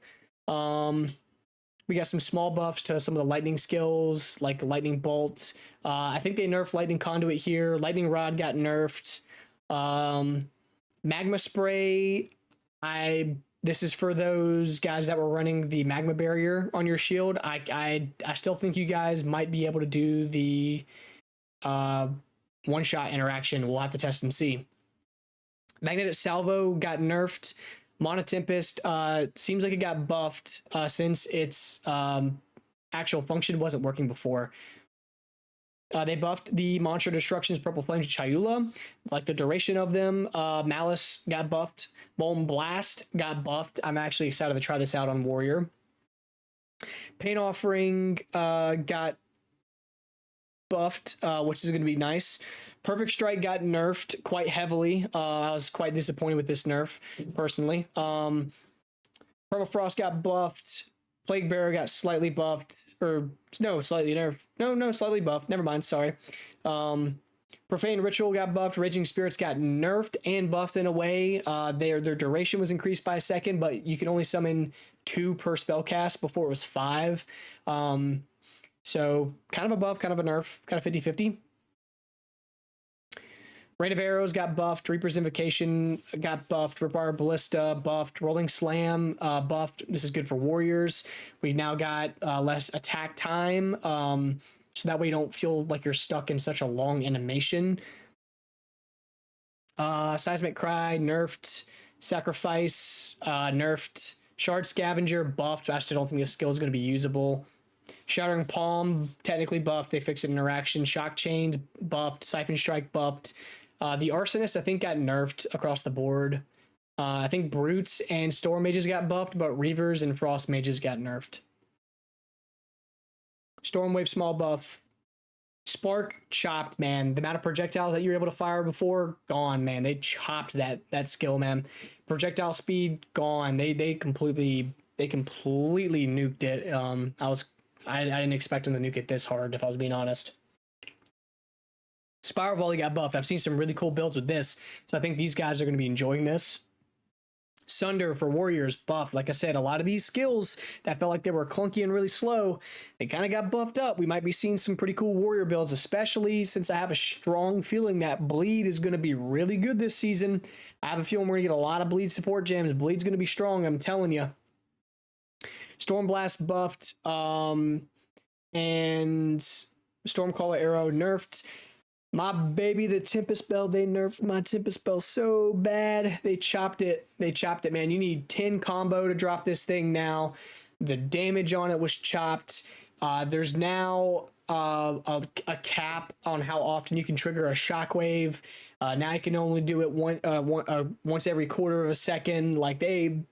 We got some small buffs to some of the lightning skills, like Lightning Bolt. I think they nerfed Lightning Conduit here. Lightning Rod got nerfed. Magma Spray, this is for those guys that were running the magma barrier on your shield. I still think you guys might be able to do the one shot interaction. We'll have to test and see. Magnetic Salvo got nerfed. Mana Tempest seems like it got buffed since its actual function wasn't working before. They buffed the Monster Destruction's Purple Flames Chayula, like the duration of them. Malice got buffed. Molten Blast got buffed. I'm actually excited to try this out on Warrior. Pain Offering got buffed, which is going to be nice. Perfect Strike got nerfed quite heavily. I was quite disappointed with this nerf, personally. Permafrost got buffed. Plague Bearer got slightly buffed. Or, no, slightly nerfed. No, slightly buffed. Never mind, sorry. Profane Ritual got buffed. Raging Spirits got nerfed and buffed in a way. Their duration was increased by a second, but you can only summon 2 per spell cast. Before it was 5. So, kind of a buff, kind of a nerf. Kind of 50-50. Rain of Arrows got buffed. Reaper's Invocation got buffed. Ripar Ballista buffed. Rolling Slam buffed. This is good for warriors. We now got less attack time, so that way you don't feel like you're stuck in such a long animation. Seismic Cry nerfed. Sacrifice nerfed. Shard Scavenger buffed. I still don't think this skill is going to be usable. Shattering Palm technically buffed. They fixed it in interaction. Shock Chains buffed. Siphon Strike buffed. The Arsonist, I think, got nerfed across the board. I think Brutes and Storm Mages got buffed, but Reavers and Frost Mages got nerfed. Stormwave small buff. Spark chopped, man. The amount of projectiles that you were able to fire before, gone, man. They chopped that skill, man. Projectile speed, gone. They completely nuked it. I didn't expect them to nuke it this hard, if I was being honest. Spiral Volley got buffed. I've seen some really cool builds with this, so I think these guys are going to be enjoying this. Sunder for warriors buffed. Like I said, a lot of these skills that felt like they were clunky and really slow, they kind of got buffed up. We might be seeing some pretty cool warrior builds, especially since I have a strong feeling that Bleed is going to be really good this season. I have a feeling we're going to get a lot of Bleed support gems. Bleed's going to be strong, I'm telling you. Stormblast buffed, and Stormcaller Arrow nerfed. My baby, the Tempest Spell, they nerfed my Tempest Spell so bad. They chopped it, man. You need 10 combo to drop this thing now. The damage on it was chopped. There's now a cap on how often you can trigger a Shockwave. Now you can only do it once every quarter of a second. Like, they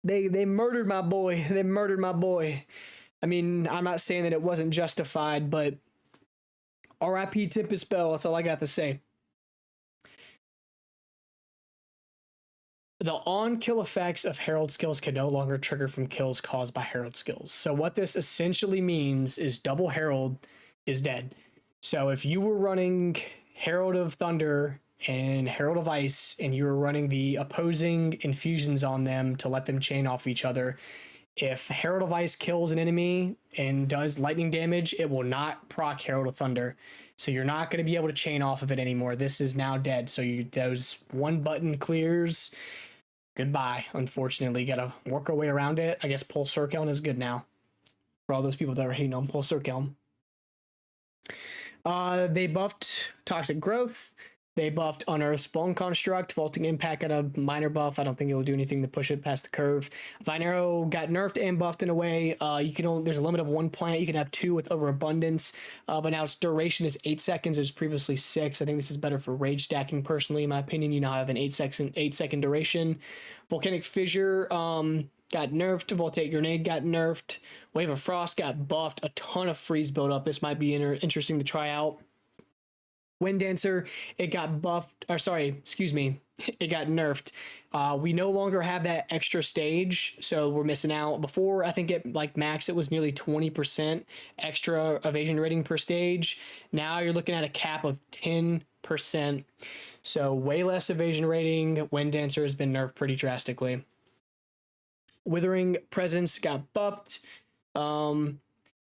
murdered my boy. They murdered my boy. I mean, I'm not saying that it wasn't justified, but RIP Tempest Spell, that's all I got to say. The on-kill effects of Herald skills can no longer trigger from kills caused by Herald skills. So what this essentially means is double Herald is dead. So if you were running Herald of Thunder and Herald of Ice, and you were running the opposing infusions on them to let them chain off each other, if Herald of Ice kills an enemy and does lightning damage, it will not proc Herald of Thunder. So you're not going to be able to chain off of it anymore. This is now dead. So those one button clears, goodbye. Unfortunately, you got to work our way around it. I guess Pulse Circle is good now for all those people that are hating on Pulse Circle. They buffed Toxic Growth. They buffed Unearth's Bone Construct. Vaulting Impact got a minor buff. I don't think it will do anything to push it past the curve. Vine Arrow got nerfed and buffed in a way. There's a limit of 1 planet. You can have 2 with overabundance. But now its duration is 8 seconds. It was previously 6. I think this is better for rage stacking, personally, in my opinion. You now have an 8-second duration. Volcanic Fissure got nerfed. Voltaic Grenade got nerfed. Wave of Frost got buffed. A ton of freeze buildup. This might be interesting to try out. Wind Dancer, it got buffed, or sorry, excuse me, it got nerfed. We no longer have that extra stage, so we're missing out. Before, I think it like max, it was nearly 20% extra evasion rating per stage. Now you're looking at a cap of 10%. So way less evasion rating. Wind Dancer has been nerfed pretty drastically. Withering Presence got buffed.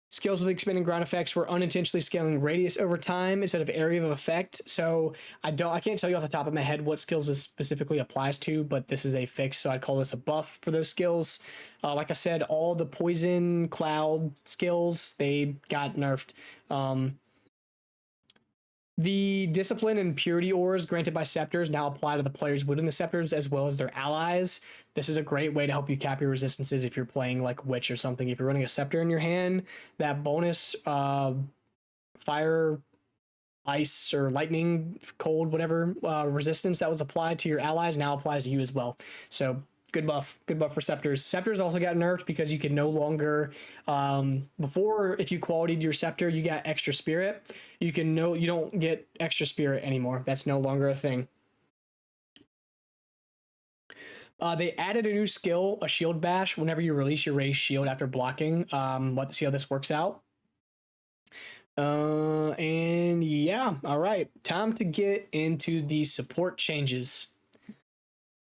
Skills with expanding ground effects were unintentionally scaling radius over time instead of area of effect. So I can't tell you off the top of my head what skills this specifically applies to, but this is a fix, so I'd call this a buff for those skills. Like I said, all the poison cloud skills, they got nerfed. The discipline and purity ores granted by scepters now apply to the players wielding the scepters as well as their allies. This is a great way to help you cap your resistances if you're playing like Witch or something. If you're running a scepter in your hand, that bonus fire, ice, or lightning, cold, whatever resistance that was applied to your allies now applies to you as well. So good buff for scepters. Scepters also got nerfed because you can no longer before, if you qualityed your scepter, you got extra spirit. You don't get extra spirit anymore. That's no longer a thing. They added a new skill, a shield bash, whenever you release your raised shield after blocking. Let's see how this works out. And yeah, all right, time to get into the support changes.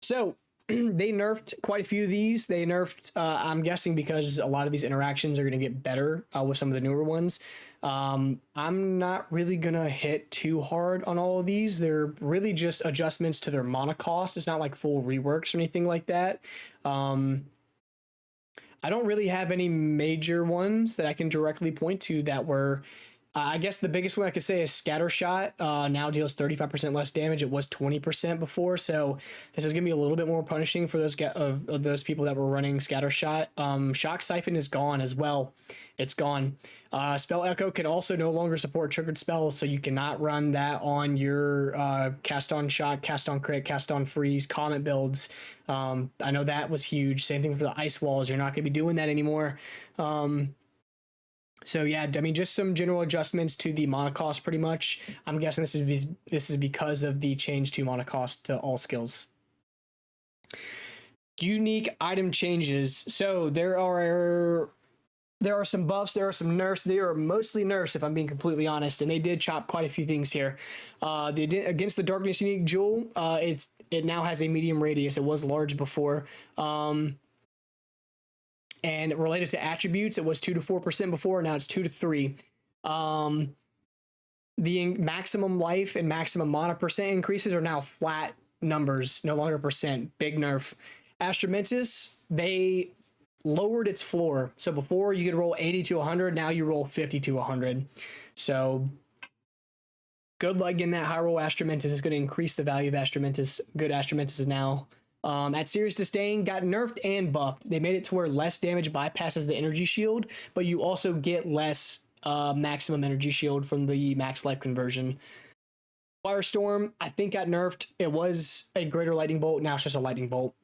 So they nerfed quite a few of these. They nerfed, I'm guessing because a lot of these interactions are going to get better with some of the newer ones. I'm not really going to hit too hard on all of these. They're really just adjustments to their mana cost. It's not like full reworks or anything like that. I don't really have any major ones that I can directly point to that were... I guess the biggest one I could say is Scatter Shot. Now deals 35% less damage. It was 20% before, so this is gonna be a little bit more punishing for those people that were running Scatter Shot. Shock Siphon is gone as well. It's gone. Spell Echo can also no longer support triggered spells, so you cannot run that on your Cast on Shock, Cast on Crit, Cast on Freeze, Comet builds. I know that was huge. Same thing for the Ice Walls. You're not gonna be doing that anymore. So yeah, I mean, just some general adjustments to the mana cost pretty much. I'm guessing this is because of the change to mana cost to all skills. Unique item changes. So there are some buffs, there are some nerfs. They are mostly nerfs, if I'm being completely honest, and they did chop quite a few things here. Against the Darkness Unique Jewel, it now has a medium radius. It was large before. And related to attributes, it was 2 to 4% before. Now it's 2 to 3. The maximum life and maximum mana percent increases are now flat numbers, no longer percent. Big nerf. Ascendancies, they lowered its floor. So before you could roll 80 to 100, now you roll 50 to 100. So good luck getting that high roll Ascendancies. Is going to increase the value of Ascendancies. Good Ascendancies now. At Serious Disdain got nerfed and buffed. They made it to where less damage bypasses the energy shield, but you also get less maximum energy shield from the max life conversion. Firestorm, I think, got nerfed. It was a greater lightning bolt. Now it's just a lightning bolt.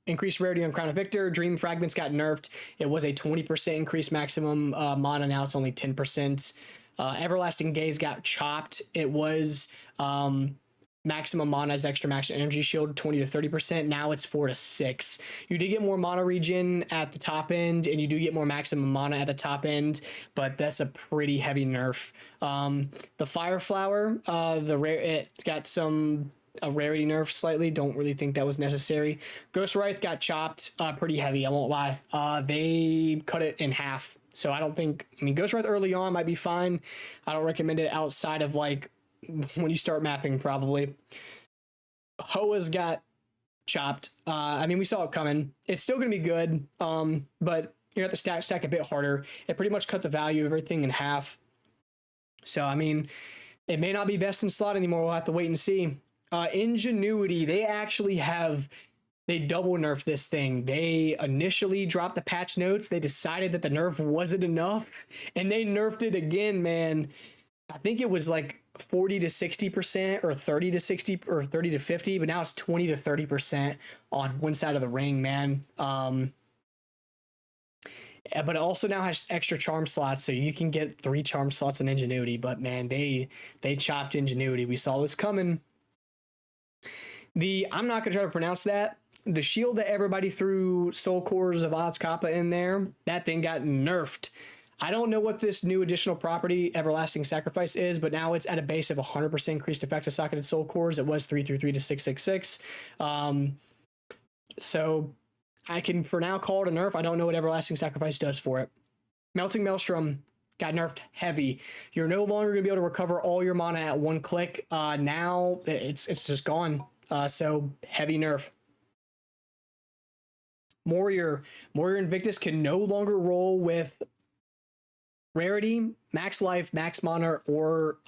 Increased rarity on Crown of Victor. Dream Fragments got nerfed. It was a 20% increased maximum mana. Now it's only 10%. Everlasting Gaze got chopped. It was... maximum mana is extra max energy shield 20 to 30%. Now it's 4 to 6. You do get more mana regen at the top end, and you do get more maximum mana at the top end, but that's a pretty heavy nerf. The Fire Flower, it got a rarity nerf slightly. Don't really think that was necessary. Ghost Wraith got chopped pretty heavy, I won't lie. They cut it in half. So I mean, Ghost Wraith early on might be fine. I don't recommend it outside of like when you start mapping, probably. Hoa's got chopped. I mean, we saw it coming. It's still going to be good, but you have to stack a bit harder. It pretty much cut the value of everything in half. So, I mean, it may not be best in slot anymore. We'll have to wait and see. Ingenuity, they double nerfed this thing. They initially dropped the patch notes. They decided that the nerf wasn't enough, and they nerfed it again, man. I think it was like 40 to 60% or 30 to 60 or 30 to 50, but now it's 20 to 30% on one side of the ring, man. but it also now has extra charm slots, so you can get 3 charm slots in Ingenuity. But man, they chopped Ingenuity. We saw this coming. I'm not gonna try to pronounce that. The shield that everybody threw Soul Cores of Oz Kappa in there, that thing got nerfed. I don't know what this new additional property, Everlasting Sacrifice, is, but now it's at a base of 100% increased effective socketed Soul Cores. It was 333 to 666. So I can for now call it a nerf. I don't know what Everlasting Sacrifice does for it. Melting Maelstrom got nerfed heavy. You're no longer going to be able to recover all your mana at one click. Now it's just gone. So heavy nerf. Warrior Invictus can no longer roll with rarity, max life, max mana, or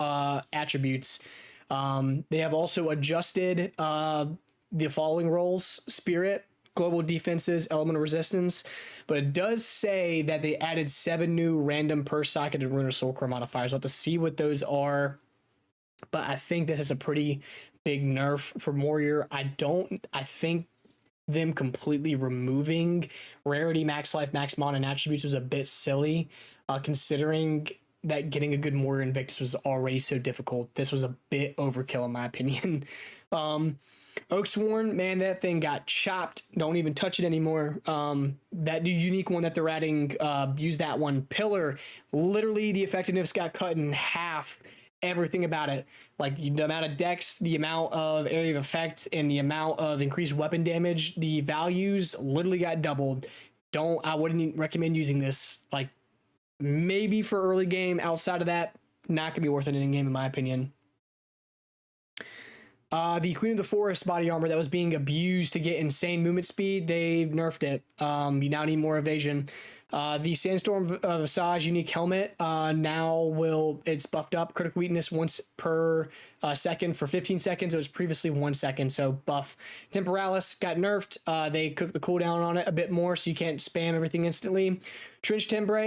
attributes. They have also adjusted the following rolls: Spirit, Global Defenses, Elemental Resistance. But it does say that they added 7 new random per socket and Rune of Soul Core modifiers. We'll have to see what those are. But I think this is a pretty big nerf for Warrior. I think them completely removing rarity, max life, max mana, and attributes was a bit silly, considering that getting a good Warrior Invictus was already so difficult. This was a bit overkill in my opinion. Oaksworn, man, that thing got chopped. Don't even touch it anymore. That new unique one that they're adding, use that one. Pillar, literally the effectiveness got cut in half. Everything about it, like the amount of dex, the amount of area of effect, and the amount of increased weapon damage, the values literally got doubled. I wouldn't recommend using this. Like, maybe for early game. Outside of that, not gonna be worth it in game in my opinion. The Queen of the Forest body armor that was being abused to get insane movement speed, they nerfed it. You now need more evasion. The Sandstorm of Visage unique helmet it's buffed up. Critical weakness once per second for 15 seconds. It was previously 1 second, so buff. Temporalis got nerfed. They cooked the cooldown on it a bit more, so you can't spam everything instantly. Trench Timbre,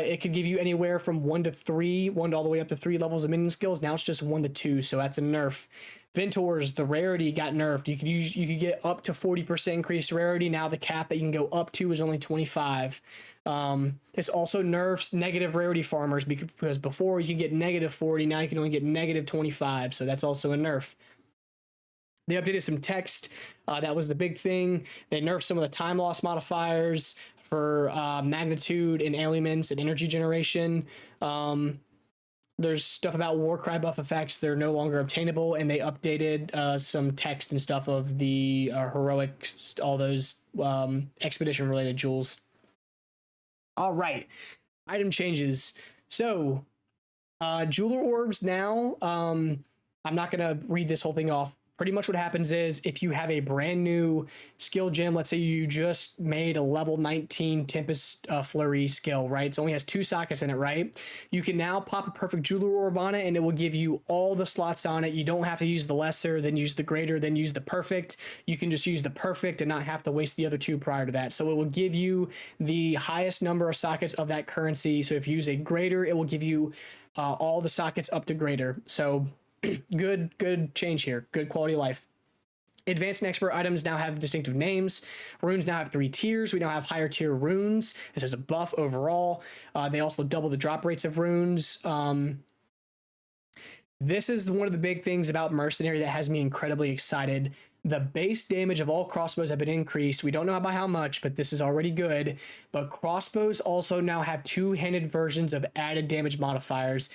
it could give you anywhere from 1 to 3, 1 all the way up to 3 levels of minion skills. Now it's just 1 to 2, so that's a nerf. Ventors, the rarity got nerfed. You could get up to 40% increased rarity. Now the cap that you can go up to is only 25. This also nerfs negative rarity farmers because before you could get negative 40, now you can only get negative 25. So that's also a nerf. They updated some text. That was the big thing. They nerfed some of the time loss modifiers for magnitude and elements and energy generation. There's stuff about Warcry buff effects. They're no longer obtainable, and they updated some text and stuff of the heroic, all those expedition related jewels. All right, item changes. So jeweler orbs now, I'm not gonna read this whole thing off. Pretty much what happens is if you have a brand new skill gem, let's say you just made a level 19 Tempest Flurry skill, right? It only has 2 sockets in it, right? You can now pop a perfect jeweler orb on it and it will give you all the slots on it. You don't have to use the lesser, then use the greater, then use the perfect. You can just use the perfect and not have to waste the other 2 prior to that. So it will give you the highest number of sockets of that currency. So if you use a greater, it will give you all the sockets up to greater. So good change here. Good quality of life. Advanced and expert items now have distinctive names. Runes now have 3 tiers. We now have higher tier runes. This is a buff overall. They also double the drop rates of runes. This is one of the big things about Mercenary that has me incredibly excited. The base damage of all crossbows have been increased. We don't know by how much, but this is already good. But crossbows also now have 2-handed versions of added damage modifiers.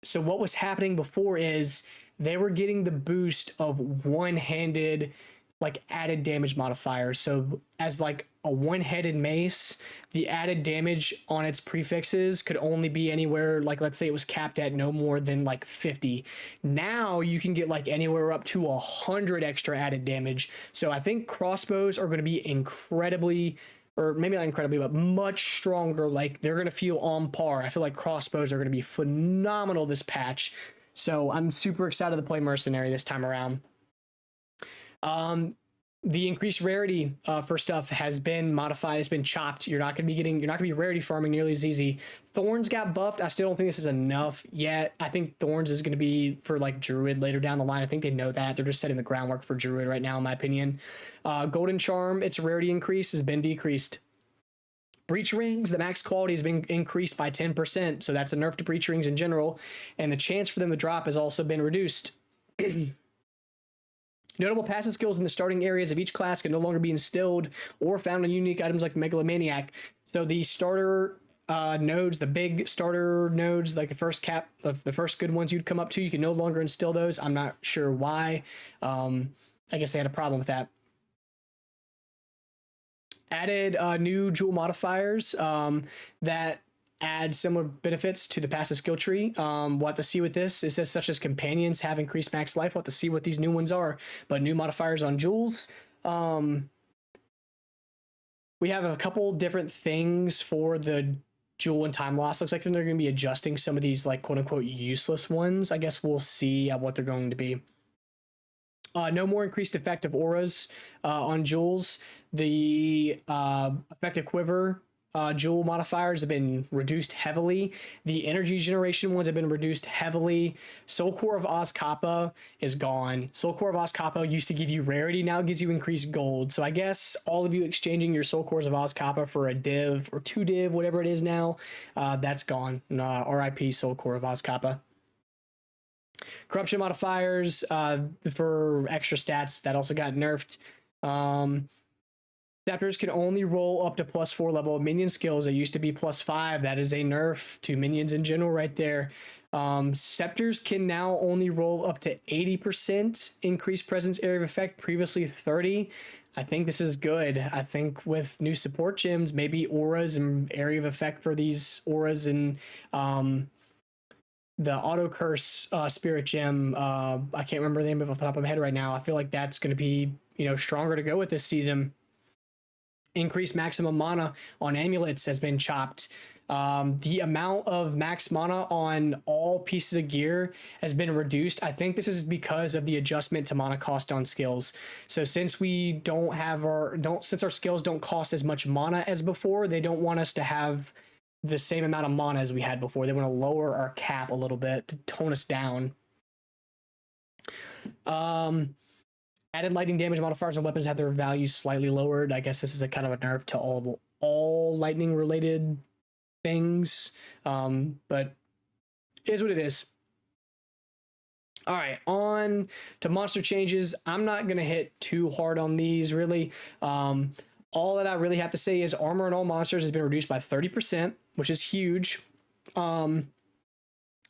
So what was happening before is they were getting the boost of 1-handed like added damage modifiers. So as like a 1-handed mace, the added damage on its prefixes could only be anywhere, like let's say it was capped at no more than like 50. Now you can get like anywhere up to 100 extra added damage. So I think crossbows are going to be incredibly, or maybe not incredibly, but much stronger. Like they're going to feel on par. I feel like crossbows are going to be phenomenal this patch. So I'm super excited to play Mercenary this time around. The increased rarity for stuff has been modified. It's been chopped. You're not going to be rarity farming nearly as easy. Thorns got buffed. I still don't think this is enough yet. I think Thorns is going to be for like Druid later down the line. I think they know that. They're just setting the groundwork for Druid right now, in my opinion. Golden Charm, its rarity increase has been decreased. Breach rings, the max quality has been increased by 10%, so that's a nerf to breach rings in general, and the chance for them to drop has also been reduced. Notable passive skills in the starting areas of each class can no longer be instilled or found in unique items like Megalomaniac. So the starter nodes, the big starter nodes, like the first good ones you'd come up to, you can no longer instill those. I'm not sure why. I guess they had a problem with that. Added new jewel modifiers that add similar benefits to the passive skill tree. We'll have to see what this is, such as companions have increased max life. We'll have to see what these new ones are, but new modifiers on jewels. We have a couple different things for the jewel and time loss. Looks like they're going to be adjusting some of these like quote unquote useless ones. I guess we'll see what they're going to be. No more increased effective auras on jewels. The effective quiver jewel modifiers have been reduced heavily. The energy generation ones have been reduced heavily. Soul Core of Oz Kappa is gone. Soul Core of Oz Kappa used to give you rarity, now it gives you increased gold. So I guess all of you exchanging your Soul Cores of Oz Kappa for a div or 2 div, whatever it is now, that's gone. RIP Soul Core of Oz Kappa. Corruption modifiers for extra stats that also got nerfed. Scepters can only roll up to +4 level of minion skills. It used to be +5. That is a nerf to minions in general right there. Scepters can now only roll up to 80% increased presence area of effect, previously 30. I think this is good. I think with new support gems, maybe auras and area of effect for these auras and the auto curse spirit gem, I can't remember the name off the top of my head right now. I feel like that's going to be, stronger to go with this season. Increased maximum mana on amulets has been chopped. The amount of max mana on all pieces of gear has been reduced. I think this is because of the adjustment to mana cost on skills. So since we since our skills don't cost as much mana as before, they don't want us to have the same amount of mana as we had before. They want to lower our cap a little bit to tone us down. Added lightning damage modifiers on weapons have their values slightly lowered. I guess this is a kind of a nerf to all lightning related things, but it is what it is. All right, on to monster changes. I'm not gonna hit too hard on these really. All that I really have to say is armor on all monsters has been reduced by 30%, which is huge.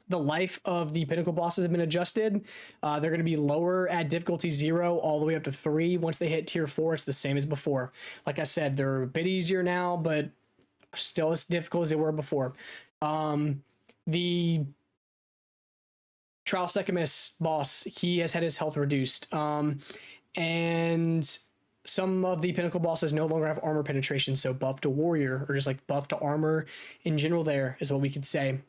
The life of the pinnacle bosses have been adjusted. They're going to be lower at difficulty 0 all the way up to 3. Once they hit tier 4, it's the same as before. Like I said, they're a bit easier now, but still as difficult as they were before. The Trial Secumus boss, he has had his health reduced. And some of the pinnacle bosses no longer have armor penetration, so buff to warrior, or just like buff to armor in general there is what we could say.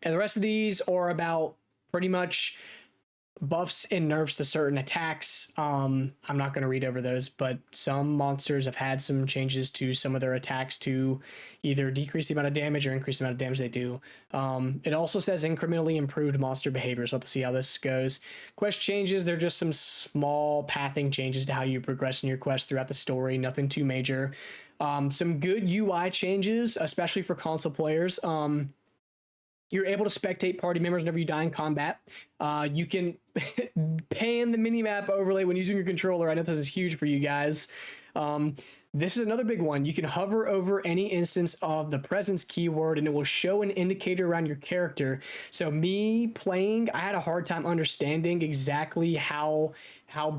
And the rest of these are about pretty much buffs and nerfs to certain attacks. I'm not going to read over those, but some monsters have had some changes to some of their attacks to either decrease the amount of damage or increase the amount of damage they do. It also says incrementally improved monster behavior, so we'll have to see how this goes. Quest changes, they're just some small pathing changes to how you progress in your quest throughout the story, nothing too major. Some good UI changes, especially for console players. You're able to spectate party members whenever you die in combat. You can pan the minimap overlay when using your controller. I know this is huge for you guys. This is another big one. You can hover over any instance of the presence keyword and it will show an indicator around your character. So me playing, I had a hard time understanding exactly how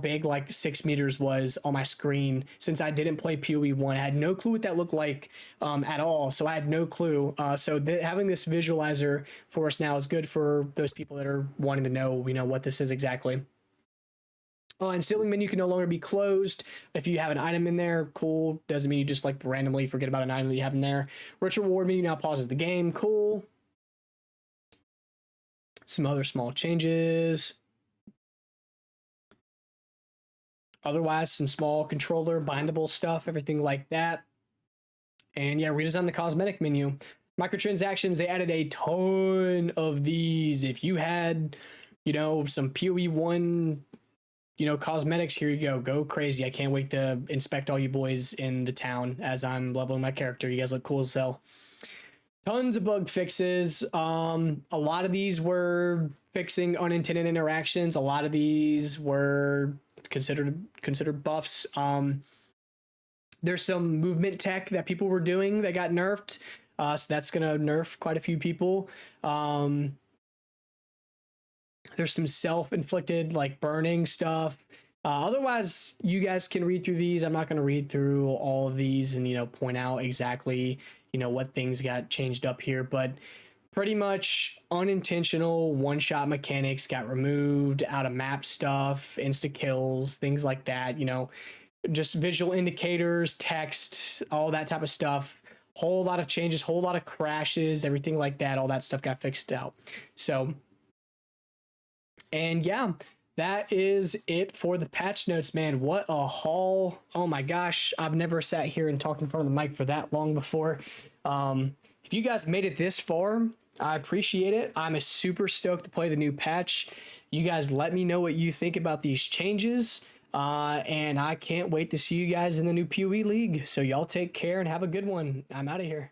big like 6 meters was on my screen since I didn't play POE1. I had no clue what that looked like at all. So I had no clue. So having this visualizer for us now is good for those people that are wanting to know, what this is exactly. And ceiling menu can no longer be closed. If you have an item in there, cool. Doesn't mean you just like randomly forget about an item that you have in there. Rich reward menu now pauses the game. Cool. Some other small changes. Otherwise, some small controller bindable stuff, everything like that. And yeah, redesign the cosmetic menu. Microtransactions, they added a ton of these. If you had, some POE1 cosmetics, here you go crazy. I can't wait to inspect all you boys in the town as I'm leveling my character. You guys look cool as hell. Tons of bug fixes. A lot of these were fixing unintended interactions. A lot of these were considered buffs. There's some movement tech that people were doing that got nerfed. So that's gonna nerf quite a few people. There's some self-inflicted like burning stuff. Otherwise, you guys can read through these. I'm not going to read through all of these and point out exactly what things got changed up here, but pretty much unintentional one-shot mechanics got removed, out of map stuff, insta kills, things like that. Just visual indicators, text, all that type of stuff. Whole lot of changes, whole lot of crashes, everything like that. All that stuff got fixed out. So. And yeah, that is it for the patch notes, man. What a haul. Oh my gosh. I've never sat here and talked in front of the mic for that long before. If you guys made it this far, I appreciate it. I'm super stoked to play the new patch. You guys let me know what you think about these changes. And I can't wait to see you guys in the new POE League. So y'all take care and have a good one. I'm out of here.